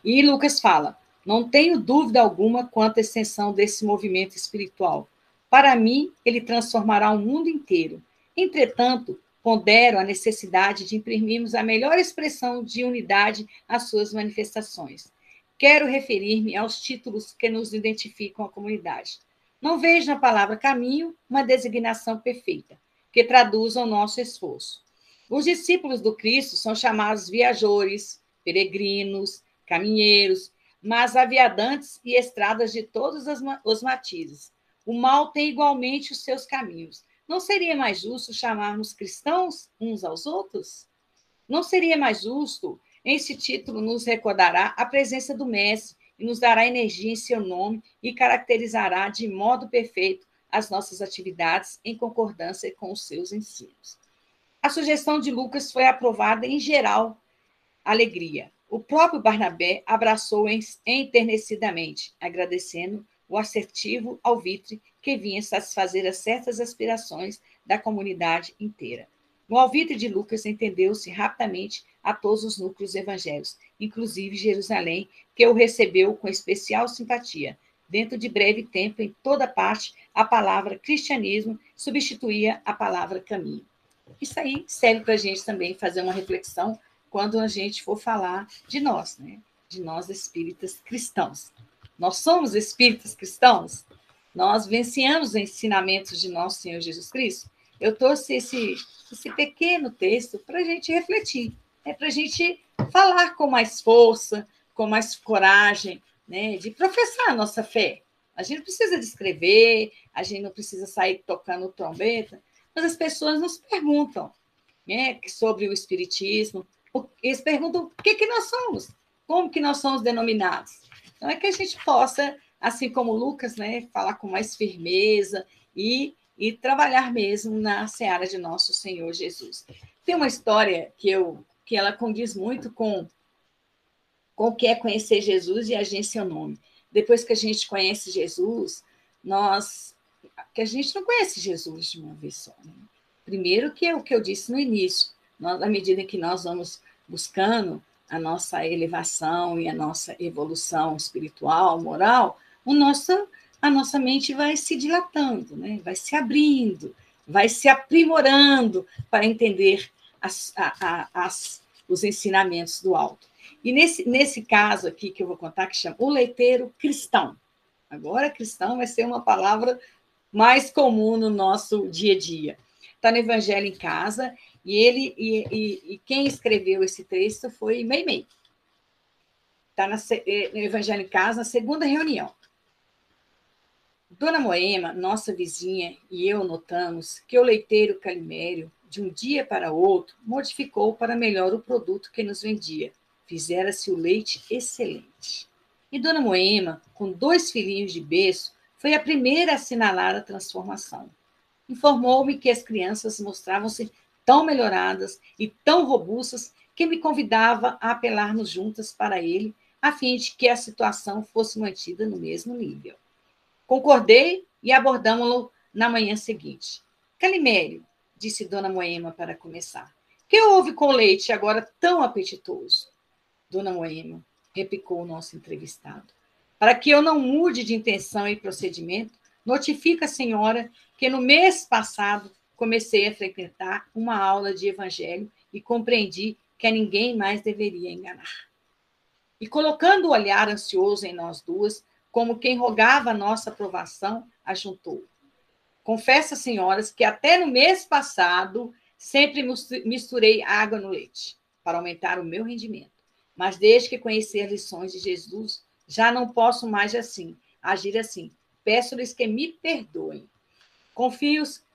Speaker 3: E Lucas fala, não tenho dúvida alguma quanto à extensão desse movimento espiritual. Para mim, ele transformará o mundo inteiro. Entretanto, pondero a necessidade de imprimirmos a melhor expressão de unidade às suas manifestações. Quero referir-me aos títulos que nos identificam a comunidade. Não vejo na palavra caminho uma designação perfeita, que traduza o nosso esforço. Os discípulos do Cristo são chamados viajores, peregrinos, caminheiros, mas há viadantes e estradas de todos os matizes. O mal tem igualmente os seus caminhos. Não seria mais justo chamarmos cristãos uns aos outros? Não seria mais justo? Esse título nos recordará a presença do Mestre e nos dará energia em seu nome e caracterizará de modo perfeito as nossas atividades em concordância com os seus ensinos. A sugestão de Lucas foi aprovada em geral alegria. O próprio Barnabé abraçou enternecidamente, agradecendo o assertivo alvitre que vinha satisfazer as certas aspirações da comunidade inteira. No alvitre de Lucas entendeu-se rapidamente a todos os núcleos evangélicos, inclusive Jerusalém, que o recebeu com especial simpatia. Dentro de breve tempo, em toda parte, a palavra cristianismo substituía a palavra caminho. Isso aí serve para a gente também fazer uma reflexão quando a gente for falar de nós, né? de nós espíritas cristãos. Nós somos espíritas cristãos? Nós venciamos os ensinamentos de nosso Senhor Jesus Cristo? Eu trouxe esse pequeno texto para a gente refletir, para a gente falar com mais força, com mais coragem, né, de professar a nossa fé. A gente não precisa descrever, a gente não precisa sair tocando trombeta, mas as pessoas nos perguntam, né, sobre o Espiritismo. Eles perguntam o que nós somos, como que nós somos denominados. Então, é que a gente possa, assim como Lucas, né, falar com mais firmeza e trabalhar mesmo na seara de nosso Senhor Jesus. Tem uma história que ela condiz muito com o que é conhecer Jesus e agir em seu nome. Depois que a gente conhece Jesus, que a gente não conhece Jesus de uma vez só. Né? Primeiro, que é o que eu disse no início, à medida que nós vamos buscando a nossa elevação e a nossa evolução espiritual, moral, a nossa mente vai se dilatando, né? Vai se abrindo, vai se aprimorando para entender os ensinamentos do alto. E nesse caso aqui que eu vou contar, que chama O Leiteiro Cristão. Agora, cristão vai ser uma palavra mais comum no nosso dia a dia. Está no Evangelho em Casa, e quem escreveu esse texto foi Meimei. Está no Evangelho em Casa, na segunda reunião. Dona Moema, nossa vizinha, e eu notamos que o leiteiro Calimério, de um dia para outro, modificou para melhor o produto que nos vendia. Fizera-se o leite excelente. E Dona Moema, com 2 filhinhos de berço, foi a primeira a assinalar a transformação. Informou-me que as crianças mostravam-se tão melhoradas e tão robustas que me convidava a apelarmos juntas para ele, a fim de que a situação fosse mantida no mesmo nível. Concordei e abordamos-lo na manhã seguinte. Calimério, disse Dona Moema para começar, que houve com o leite agora tão apetitoso? Dona Moema, replicou o nosso entrevistado, para que eu não mude de intenção e procedimento, notifica a senhora que no mês passado comecei a frequentar uma aula de evangelho e compreendi que a ninguém mais deveria enganar. E colocando o olhar ansioso em nós duas, como quem rogava a nossa aprovação, ajuntou. Confesso, senhoras, que até no mês passado sempre misturei água no leite, para aumentar o meu rendimento. Mas desde que conheci as lições de Jesus, já não posso mais agir assim. Peço-lhes que me perdoem.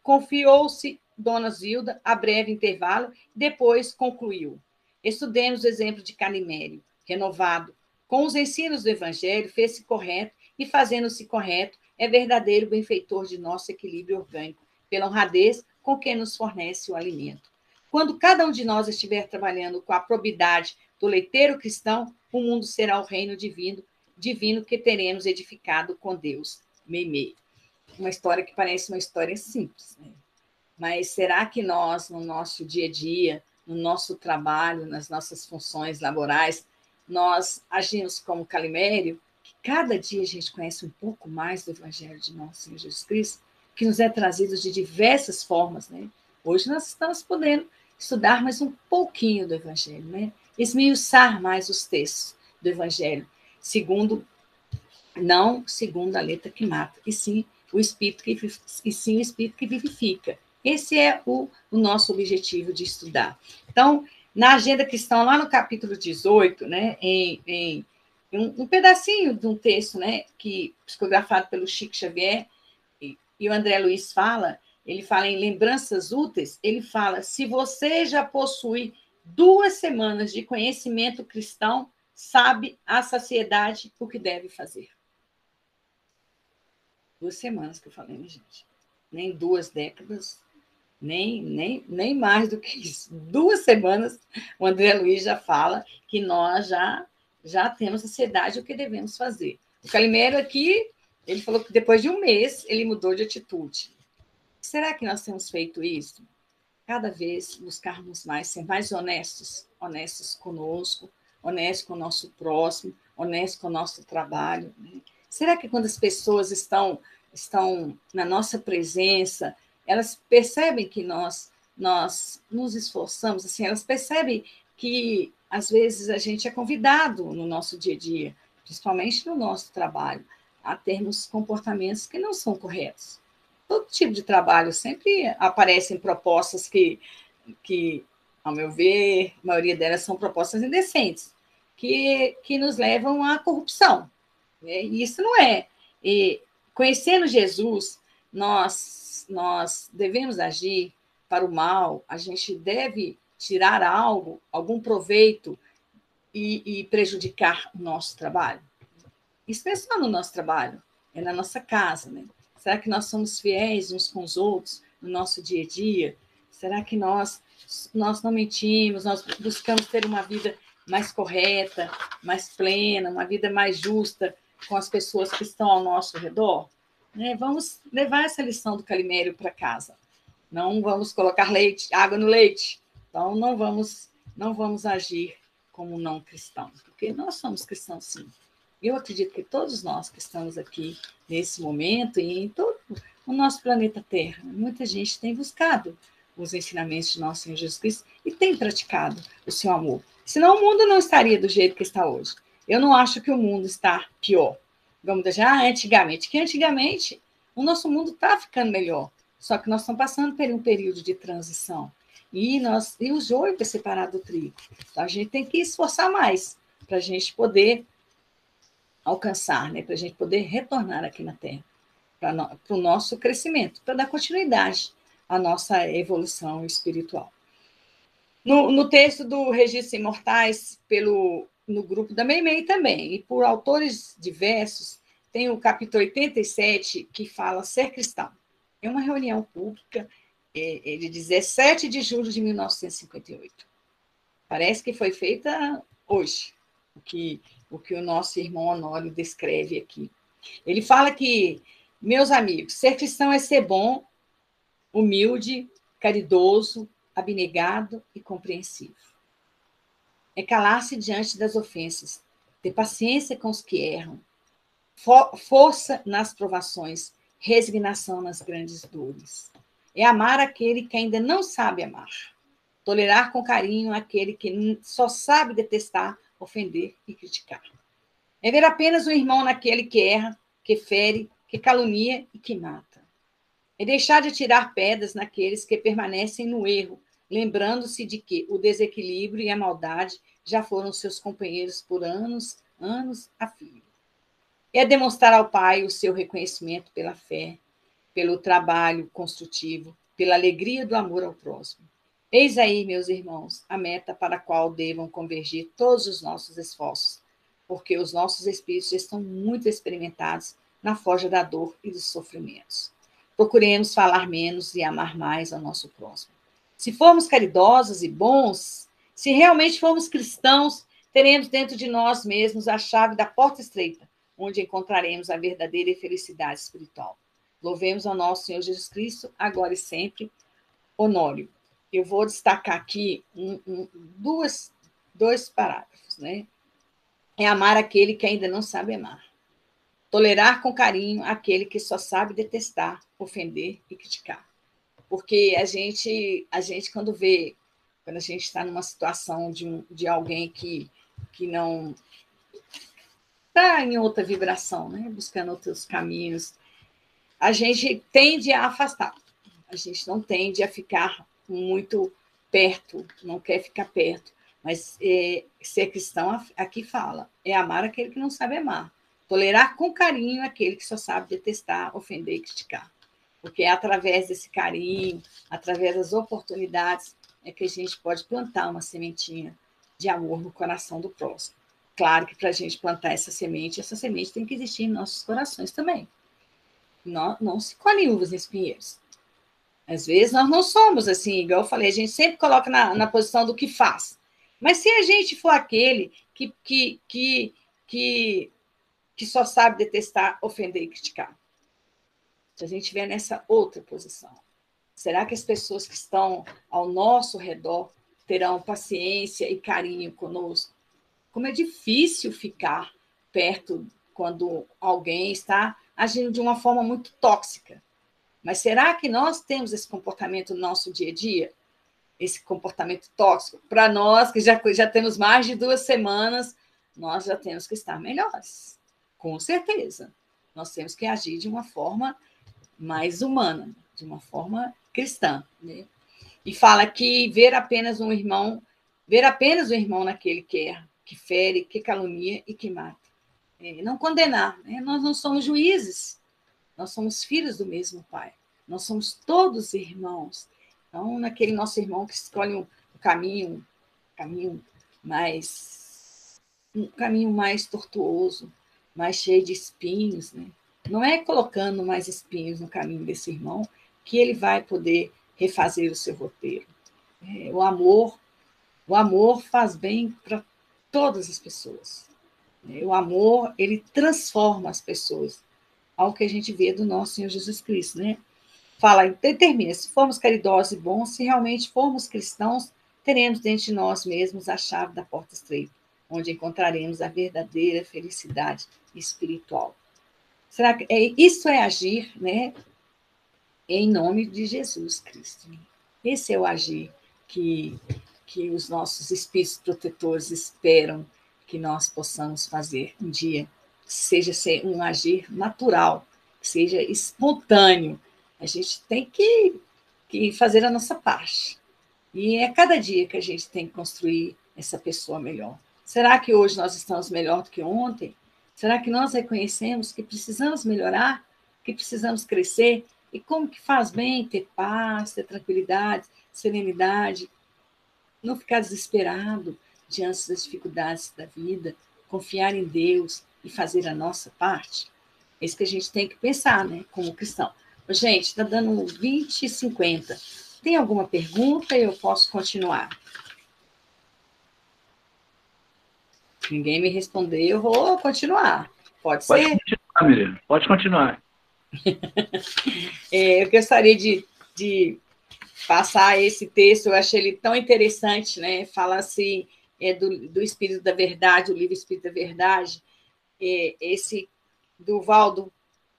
Speaker 3: Confiou-se Dona Zilda a breve intervalo, depois concluiu. Estudemos o exemplo de Calimério, renovado. Com os ensinos do Evangelho, fez-se correto e, fazendo-se correto, é verdadeiro benfeitor de nosso equilíbrio orgânico, pela honradez com que nos fornece o alimento. Quando cada um de nós estiver trabalhando com a probidade do leiteiro cristão, o mundo será o reino divino que teremos edificado com Deus. Meimei. Uma história que parece uma história simples, né? Mas será que nós, no nosso dia a dia, no nosso trabalho, nas nossas funções laborais, nós agimos como Calimério, que cada dia a gente conhece um pouco mais do Evangelho de nosso Senhor Jesus Cristo, que nos é trazido de diversas formas, né? Hoje nós estamos podendo estudar mais um pouquinho do Evangelho, né? Esmiuçar mais os textos do Evangelho, não segundo a letra que mata, e sim o Espírito que vivifica. Esse é o nosso objetivo de estudar. Então, na Agenda Cristã, lá no capítulo 18, né, em um pedacinho de um texto, né, psicografado pelo Chico Xavier, e o André Luiz ele fala em lembranças úteis, ele fala, se você já possui 2 semanas de conhecimento cristão, sabe à saciedade o que deve fazer. 2 semanas que eu falei, né, gente? Nem 2 décadas, nem mais do que isso. 2 semanas, o André Luiz já fala que nós já temos saciedade o que devemos fazer. O Calimério aqui, ele falou que depois de um mês ele mudou de atitude. Será que nós temos feito isso? Cada vez buscarmos mais, ser mais honestos conosco, honestos com o nosso próximo, honestos com o nosso trabalho. Né? Será que quando as pessoas estão na nossa presença, elas percebem que nós nos esforçamos, assim, elas percebem que às vezes, a gente é convidado no nosso dia a dia, principalmente no nosso trabalho, a termos comportamentos que não são corretos. Todo tipo de trabalho sempre aparecem propostas que ao meu ver, a maioria delas são propostas indecentes, que nos levam à corrupção. Né? E isso não é. E, conhecendo Jesus, nós devemos agir para o mal, a gente deve tirar algo, algum proveito e prejudicar o nosso trabalho. Isso não é só no nosso trabalho, é na nossa casa. Né? Será que nós somos fiéis uns com os outros no nosso dia a dia? Será que nós não mentimos, nós buscamos ter uma vida mais correta, mais plena, uma vida mais justa com as pessoas que estão ao nosso redor? Né? Vamos levar essa lição do Calimério para casa. Não vamos colocar água no leite. Então, não vamos agir como não cristãos, porque nós somos cristãos, sim. Eu acredito que todos nós que estamos aqui nesse momento e em todo o nosso planeta Terra, muita gente tem buscado os ensinamentos de nosso Senhor Jesus Cristo e tem praticado o seu amor. Senão o mundo não estaria do jeito que está hoje. Eu não acho que o mundo está pior. Vamos deixar antigamente, que antigamente o nosso mundo está ficando melhor, só que nós estamos passando por um período de transição. E o joio vai separar do trigo. Então, a gente tem que esforçar mais para a gente poder alcançar, né? Para a gente poder retornar aqui na Terra, para o nosso crescimento, para dar continuidade à nossa evolução espiritual. No texto do Registros Imortais, no grupo da Meimei também, e por autores diversos, tem o capítulo 87, que fala ser cristão. É uma reunião pública de 17 de julho de 1958. Parece que foi feita hoje, o que o nosso irmão Honório descreve aqui. Ele fala que, meus amigos, ser cristão é ser bom, humilde, caridoso, abnegado e compreensivo. É calar-se diante das ofensas, ter paciência com os que erram, força nas provações, resignação nas grandes dores. É amar aquele que ainda não sabe amar. Tolerar com carinho aquele que só sabe detestar, ofender e criticar. É ver apenas o irmão naquele que erra, que fere, que calunia e que mata. É deixar de tirar pedras naqueles que permanecem no erro, lembrando-se de que o desequilíbrio e a maldade já foram seus companheiros por anos a fio. É demonstrar ao Pai o seu reconhecimento pela fé, pelo trabalho construtivo, pela alegria do amor ao próximo. Eis aí, meus irmãos, a meta para a qual devam convergir todos os nossos esforços, porque os nossos espíritos estão muito experimentados na forja da dor e dos sofrimentos. Procuremos falar menos e amar mais ao nosso próximo. Se formos caridosos e bons, se realmente formos cristãos, teremos dentro de nós mesmos a chave da porta estreita, onde encontraremos a verdadeira felicidade espiritual. Louvemos ao nosso Senhor Jesus Cristo, agora e sempre. Honório. Eu vou destacar aqui dois parágrafos. Né? É amar aquele que ainda não sabe amar. Tolerar com carinho aquele que só sabe detestar, ofender e criticar. Porque a gente quando a gente está numa situação de alguém que não está em outra vibração, né? Buscando outros caminhos, a gente tende a afastar. A gente não tende a ficar muito perto, não quer ficar perto. Mas ser cristão, aqui fala, é amar aquele que não sabe amar. Tolerar com carinho aquele que só sabe detestar, ofender e criticar. Porque é através desse carinho, através das oportunidades, é que a gente pode plantar uma sementinha de amor no coração do próximo. Claro que para a gente plantar essa semente tem que existir em nossos corações também. Não se colhem uvas em espinheiros. Às vezes nós não somos assim, igual eu falei, a gente sempre coloca na posição do que faz. Mas se a gente for aquele que só sabe detestar, ofender e criticar, se a gente estiver nessa outra posição, será que as pessoas que estão ao nosso redor terão paciência e carinho conosco? Como é difícil ficar perto quando alguém está agindo de uma forma muito tóxica. Mas será que nós temos esse comportamento no nosso dia a dia? esse comportamento tóxico. Para nós, que já temos mais de 2 semanas, nós já temos que estar melhores, com certeza. Nós temos que agir de uma forma mais humana, de uma forma cristã, né? E fala que ver apenas o irmão naquele que erra, que fere, que calunia e que mata. Não condenar, né? Nós não somos juízes, nós somos filhos do mesmo Pai, nós somos todos irmãos. Então, naquele nosso irmão que escolhe um caminho mais tortuoso, mais cheio de espinhos, né? Não é colocando mais espinhos no caminho desse irmão que ele vai poder refazer o seu roteiro. O amor faz bem para todas as pessoas. O amor, ele transforma as pessoas, ao que a gente vê do nosso Senhor Jesus Cristo, né? Fala, determina, se formos caridosos e bons, se realmente formos cristãos, teremos dentro de nós mesmos a chave da porta estreita, onde encontraremos a verdadeira felicidade espiritual. Será que isso é agir, né? Em nome de Jesus Cristo. Esse é o agir que os nossos espíritos protetores esperam que nós possamos fazer um dia. Seja ser um agir natural, seja espontâneo. A gente tem que fazer a nossa parte. E é cada dia que a gente tem que construir essa pessoa melhor. Será que hoje nós estamos melhor do que ontem? Será que nós reconhecemos que precisamos melhorar, que precisamos crescer? E como que faz bem ter paz, ter tranquilidade, serenidade, não ficar desesperado diante das dificuldades da vida, confiar em Deus e fazer a nossa parte? É isso que a gente tem que pensar, né, como cristão. Gente, está dando 20h50. Tem alguma pergunta? Eu posso continuar. Ninguém me respondeu, eu vou continuar. Pode ser?
Speaker 1: Pode continuar, Miriam. Pode continuar.
Speaker 3: Eu gostaria de passar esse texto, eu achei ele tão interessante, né? Fala assim, do Espírito da Verdade, o livro Espírito da Verdade, esse do Valdo,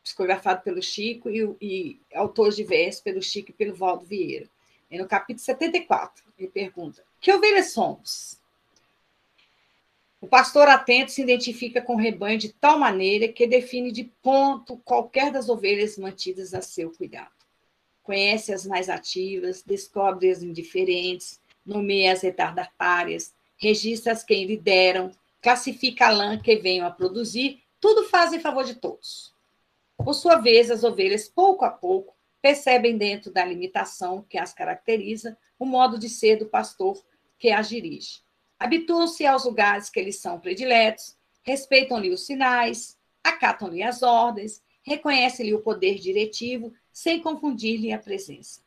Speaker 3: psicografado pelo Chico, e autor de versos pelo Chico e pelo Valdo Vieira. No capítulo 74, ele pergunta: que ovelhas somos? O pastor atento se identifica com o rebanho de tal maneira que define de ponto qualquer das ovelhas mantidas a seu cuidado. Conhece as mais ativas, descobre as indiferentes, nomeia as retardatárias, registra as que lideram, classifica a lã que venham a produzir, tudo faz em favor de todos. Por sua vez, as ovelhas, pouco a pouco, percebem dentro da limitação que as caracteriza o modo de ser do pastor que as dirige. Habituam-se aos lugares que lhes são prediletos, respeitam-lhe os sinais, acatam-lhe as ordens, reconhecem-lhe o poder diretivo, sem confundir-lhe a presença.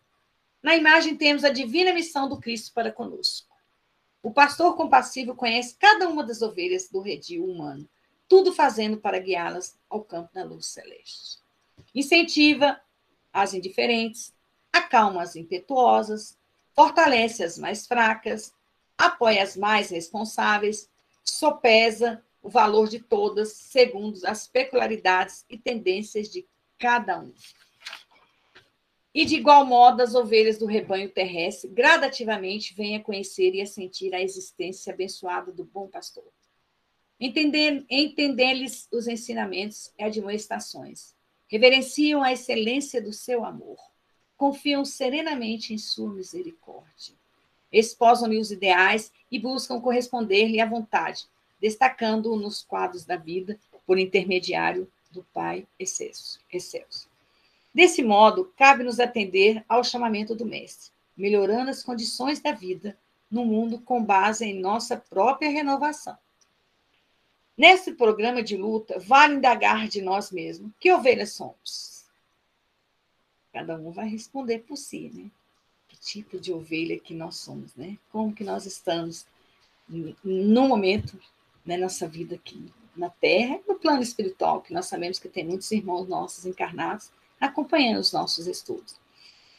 Speaker 3: Na imagem temos a divina missão do Cristo para conosco. O pastor compassivo conhece cada uma das ovelhas do redil humano, tudo fazendo para guiá-las ao campo da luz celeste. Incentiva as indiferentes, acalma as impetuosas, fortalece as mais fracas, apoia as mais responsáveis, sopesa o valor de todas segundo as peculiaridades e tendências de cada um. E, de igual modo, as ovelhas do rebanho terrestre gradativamente vêm a conhecer e a sentir a existência abençoada do bom pastor. Entender-lhes os ensinamentos e admoestações. Reverenciam a excelência do seu amor. Confiam serenamente em sua misericórdia. Esposam-lhe os ideais e buscam corresponder-lhe à vontade, destacando-o nos quadros da vida por intermediário do Pai excelso. Desse modo, cabe-nos atender ao chamamento do Mestre, melhorando as condições da vida no mundo com base em nossa própria renovação. Nesse programa de luta, vale indagar de nós mesmos que ovelhas somos. Cada um vai responder por si, né? Que tipo de ovelha que nós somos, né? Como que nós estamos no momento, né, nossa vida aqui na Terra, no plano espiritual, que nós sabemos que tem muitos irmãos nossos encarnados acompanhando os nossos estudos.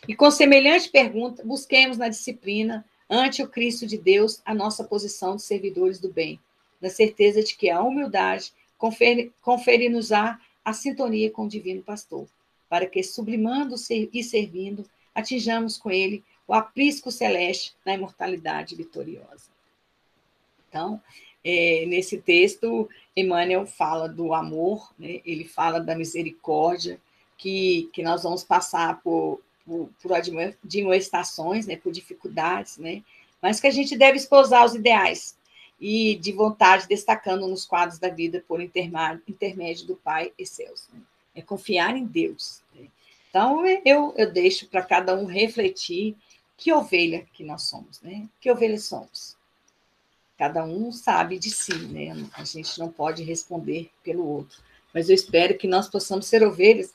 Speaker 3: E com semelhante pergunta, busquemos na disciplina, ante o Cristo de Deus, a nossa posição de servidores do bem, na certeza de que a humildade confere-nos-á a sintonia com o Divino Pastor, para que, sublimando e servindo, atinjamos com ele o aprisco celeste na imortalidade vitoriosa. Então, nesse texto, Emmanuel fala do amor, né? Ele fala da misericórdia, que nós vamos passar por admoestações, né? Por dificuldades, né? Mas que a gente deve esposar os ideais e de vontade, destacando nos quadros da vida por intermédio do Pai excelso. Né? É confiar em Deus. Né? Então, eu deixo para cada um refletir que ovelha que nós somos, né? Que ovelha somos. Cada um sabe de si, né? A gente não pode responder pelo outro. Mas eu espero que nós possamos ser ovelhas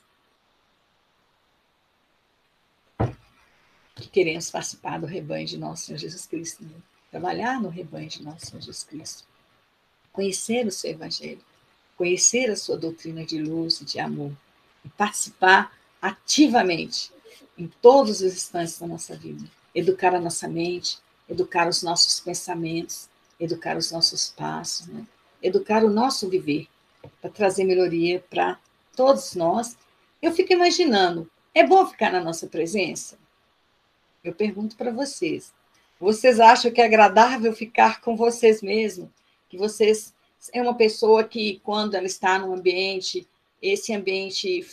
Speaker 3: que queremos participar do rebanho de nosso Senhor Jesus Cristo, né? Trabalhar no rebanho de nosso Senhor Jesus Cristo, conhecer o seu evangelho, conhecer a sua doutrina de luz e de amor, e participar ativamente em todos os instantes da nossa vida, educar a nossa mente, educar os nossos pensamentos, educar os nossos passos, né? Educar o nosso viver, para trazer melhoria para todos nós. Eu fico imaginando, é bom ficar na nossa presença? Eu pergunto para vocês. Vocês acham que é agradável ficar com vocês mesmos? Que vocês é uma pessoa que, quando ela está num ambiente, esse ambiente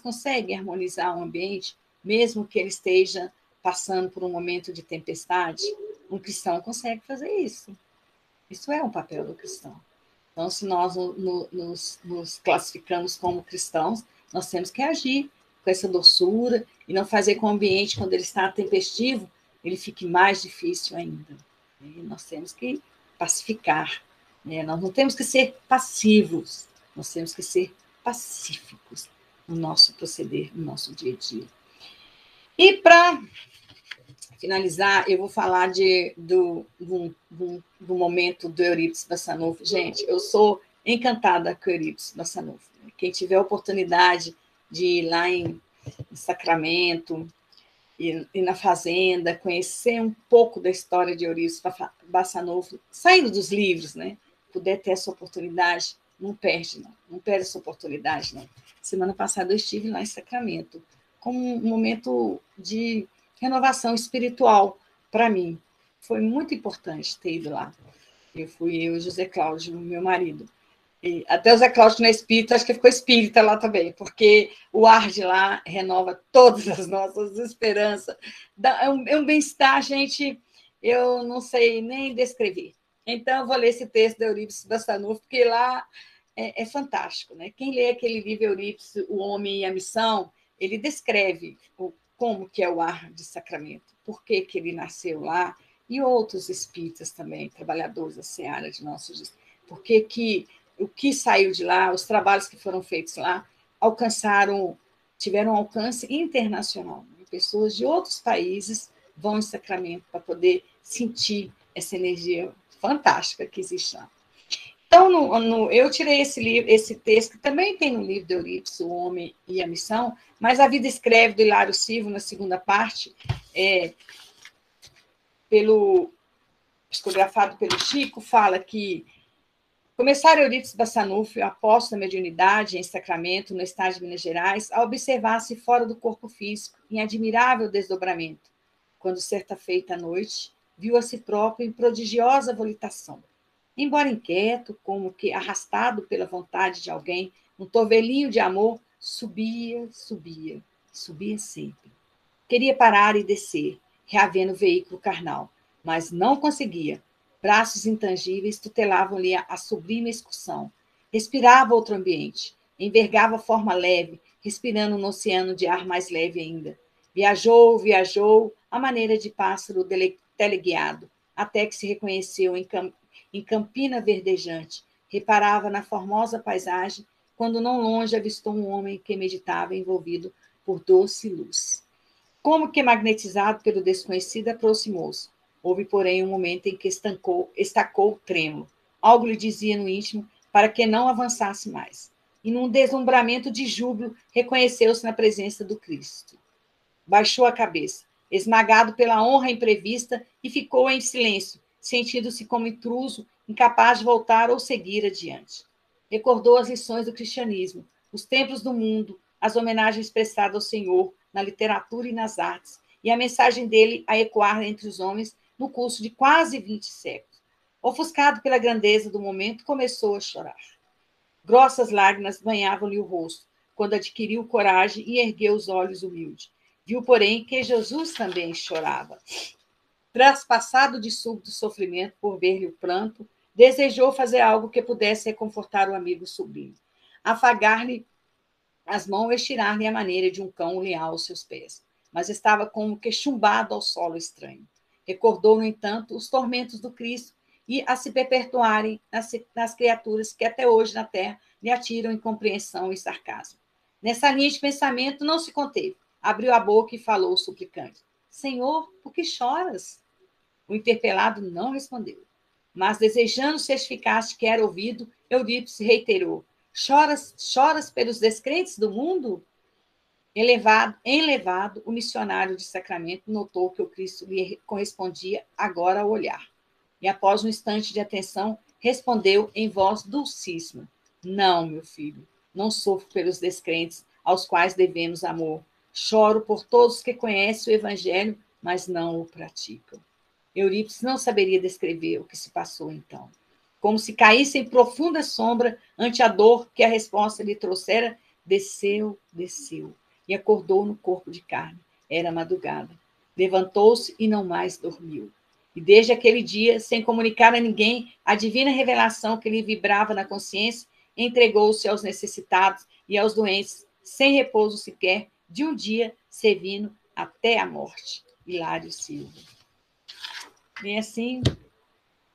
Speaker 3: consegue harmonizar o ambiente, mesmo que ele esteja passando por um momento de tempestade? Um cristão consegue fazer isso. Isso é um papel do cristão. Então, se nós nos classificamos como cristãos, nós temos que agir com essa doçura e não fazer com o ambiente, quando ele está tempestivo, ele fique mais difícil ainda. E nós temos que pacificar. Né? Nós não temos que ser passivos, nós temos que ser pacíficos no nosso proceder, no nosso dia a dia. E para finalizar, eu vou falar do momento do Eurípides Bassanufo. Gente, eu sou encantada com o Eurípides Bassanufo. Quem tiver a oportunidade de ir lá em Sacramento e na Fazenda, conhecer um pouco da história de Eurípides Bassanufo, saindo dos livros, né? Puder ter essa oportunidade, não perde, não. Não perde essa oportunidade, não. Semana passada eu estive lá em Sacramento, como um momento de renovação espiritual para mim. Foi muito importante ter ido lá. Eu e o José Cláudio, meu marido. E até o José Cláudio não é espírita, acho que ficou espírita lá também, porque o ar de lá renova todas as nossas esperanças. É um bem-estar, gente, eu não sei nem descrever. Então, eu vou ler esse texto de Eurípides Bassanufo, porque lá é fantástico. Né? Quem lê aquele livro Eurípides, O Homem e a Missão, ele descreve como que é o ar de Sacramento, por que ele nasceu lá, e outros espíritas também, trabalhadores da seara de Nosso Jesus, porque o que saiu de lá, os trabalhos que foram feitos lá, tiveram um alcance internacional. Pessoas de outros países vão em Sacramento para poder sentir essa energia fantástica que existe lá. Então, eu tirei esse texto, que também tem no livro de Eurípides, O Homem e a Missão, mas A Vida Escreve, do Hilário Silva, na segunda parte, psicografado pelo Chico, fala que começaram Eurípides Bassanufo, apóstolo da mediunidade em Sacramento, no estado de Minas Gerais, a observar-se fora do corpo físico, em admirável desdobramento, quando, certa feita à noite, viu a si próprio em prodigiosa volitação. Embora inquieto, como que arrastado pela vontade de alguém, um torvelinho de amor subia sempre. Queria parar e descer, reavendo o veículo carnal, mas não conseguia. Braços intangíveis tutelavam-lhe a sublime excursão. Respirava outro ambiente, envergava forma leve, respirando no oceano de ar mais leve ainda. Viajou, à maneira de pássaro teleguiado, até que se reconheceu em campina verdejante. Reparava na formosa paisagem, quando não longe avistou um homem que meditava envolvido por doce luz. Como que magnetizado pelo desconhecido, aproximou-se. Houve, porém, um momento em que estacou trêmulo. Algo lhe dizia no íntimo para que não avançasse mais. E, num deslumbramento de júbilo, reconheceu-se na presença do Cristo. Baixou a cabeça, esmagado pela honra imprevista, e ficou em silêncio, sentindo-se como intruso, incapaz de voltar ou seguir adiante. Recordou as lições do cristianismo, os templos do mundo, as homenagens prestadas ao Senhor na literatura e nas artes, e a mensagem dele a ecoar entre os homens no curso de quase 20 séculos. Ofuscado pela grandeza do momento, começou a chorar. Grossas lágrimas banhavam-lhe o rosto, quando adquiriu coragem e ergueu os olhos humildes. Viu, porém, que Jesus também chorava. Traspassado de súbito sofrimento por ver-lhe o pranto, desejou fazer algo que pudesse reconfortar o amigo sublime. Afagar-lhe as mãos e tirar-lhe a maneira de um cão leal aos seus pés. Mas estava como que chumbado ao solo estranho. Recordou, no entanto, os tormentos do Cristo e a se perpetuarem nas criaturas que até hoje na terra lhe atiram incompreensão e sarcasmo. Nessa linha de pensamento não se conteve. Abriu a boca e falou suplicante: Senhor, por que choras? O interpelado não respondeu. Mas, desejando certificar-se que era ouvido, Eurípides reiterou: choras pelos descrentes do mundo? Enlevado, o missionário de Sacramento notou que o Cristo lhe correspondia agora ao olhar. E, após um instante de atenção, respondeu em voz dulcíssima: Não, meu filho, não sofro pelos descrentes aos quais devemos amor. Choro por todos que conhecem o Evangelho, mas não o praticam. Eurípides não saberia descrever o que se passou então. Como se caísse em profunda sombra ante a dor que a resposta lhe trouxera, desceu e acordou no corpo de carne. Era madrugada. Levantou-se e não mais dormiu. E desde aquele dia, sem comunicar a ninguém a divina revelação que lhe vibrava na consciência, entregou-se aos necessitados e aos doentes, sem repouso sequer, de um dia servindo até a morte. Hilário Silva. E assim,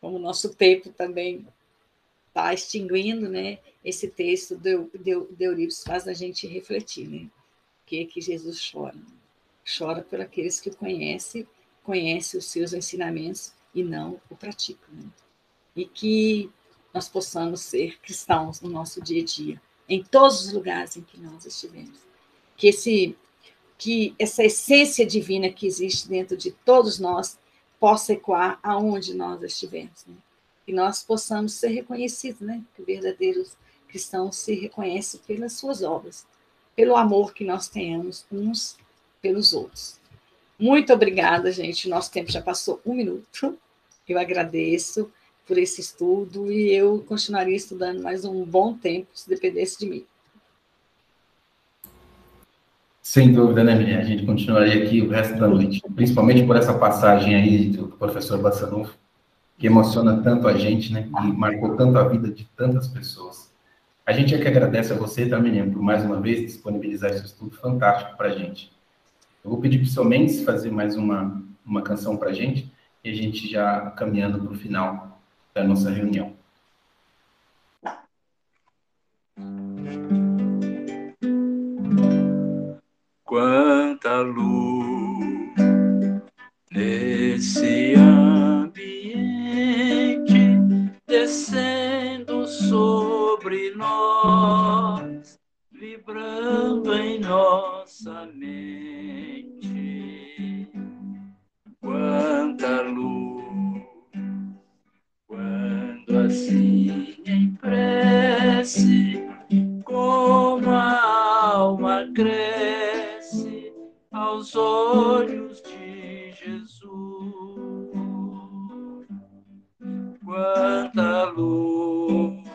Speaker 3: como o nosso tempo também está extinguindo, né? Esse texto de Eurípides faz a gente refletir, né? O que é que Jesus chora? Chora por aqueles que conhece os seus ensinamentos e não o praticam, né? E que nós possamos ser cristãos no nosso dia a dia, em todos os lugares em que nós estivermos. Que essa essência divina que existe dentro de todos nós possa ecoar aonde nós estivermos, né? E nós possamos ser reconhecidos, né? Que verdadeiros cristãos se reconhecem pelas suas obras, pelo amor que nós tenhamos uns pelos outros. Muito obrigada, gente. Nosso tempo já passou 1 minuto. Eu agradeço por esse estudo e eu continuaria estudando mais um bom tempo, se dependesse de mim.
Speaker 2: Sem dúvida, né, menina? A gente continuaria aqui o resto da noite, principalmente por essa passagem aí do professor Bassanufo, que emociona tanto a gente, né? E marcou tanto a vida de tantas pessoas. A gente é que agradece a você, tá, menina, por mais uma vez disponibilizar esse estudo fantástico para a gente. Eu vou pedir para o seu Mendes fazer mais uma canção para a gente, e a gente já caminhando para o final da nossa reunião.
Speaker 1: Quanta luz nesse ambiente descendo sobre nós, vibrando em nossa mente. Quanta luz, quando assim em prece, como a alma cresce aos olhos de Jesus. Quanta luz,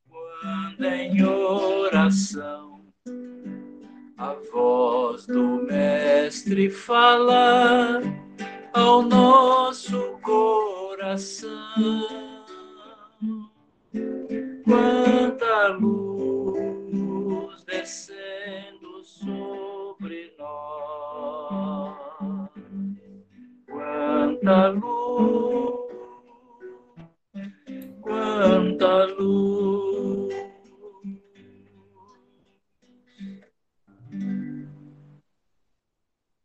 Speaker 1: quando em oração a voz do Mestre fala ao nosso coração. Quanta luz descendo sobre nós. Quanta luz, quanta luz.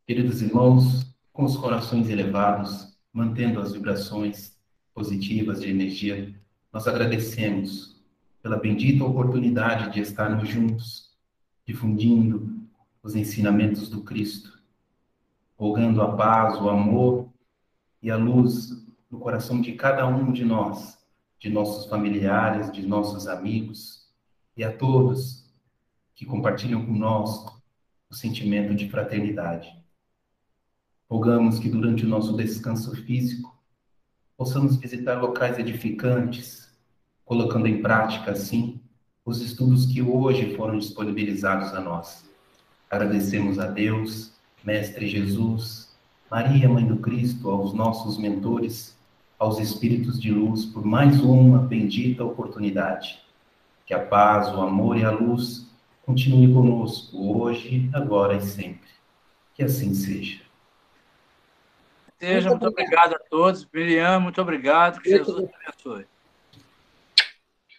Speaker 2: Queridos irmãos, com os corações elevados, mantendo as vibrações positivas de energia, nós agradecemos pela bendita oportunidade de estarmos juntos, difundindo os ensinamentos do Cristo, rogando a paz, o amor e a luz no coração de cada um de nós, de nossos familiares, de nossos amigos e a todos que compartilham conosco o sentimento de fraternidade. Rogamos que durante o nosso descanso físico possamos visitar locais edificantes, colocando em prática, assim, os estudos que hoje foram disponibilizados a nós. Agradecemos a Deus, Mestre Jesus, Maria, Mãe do Cristo, aos nossos mentores, aos Espíritos de Luz, por mais uma bendita oportunidade. Que a paz, o amor e a luz continue conosco, hoje, agora e sempre. Que assim seja.
Speaker 1: Seja, muito obrigado a todos. Miriam, muito obrigado. Que Jesus te abençoe.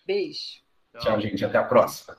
Speaker 3: Beijo.
Speaker 2: Tchau, gente. Até a próxima.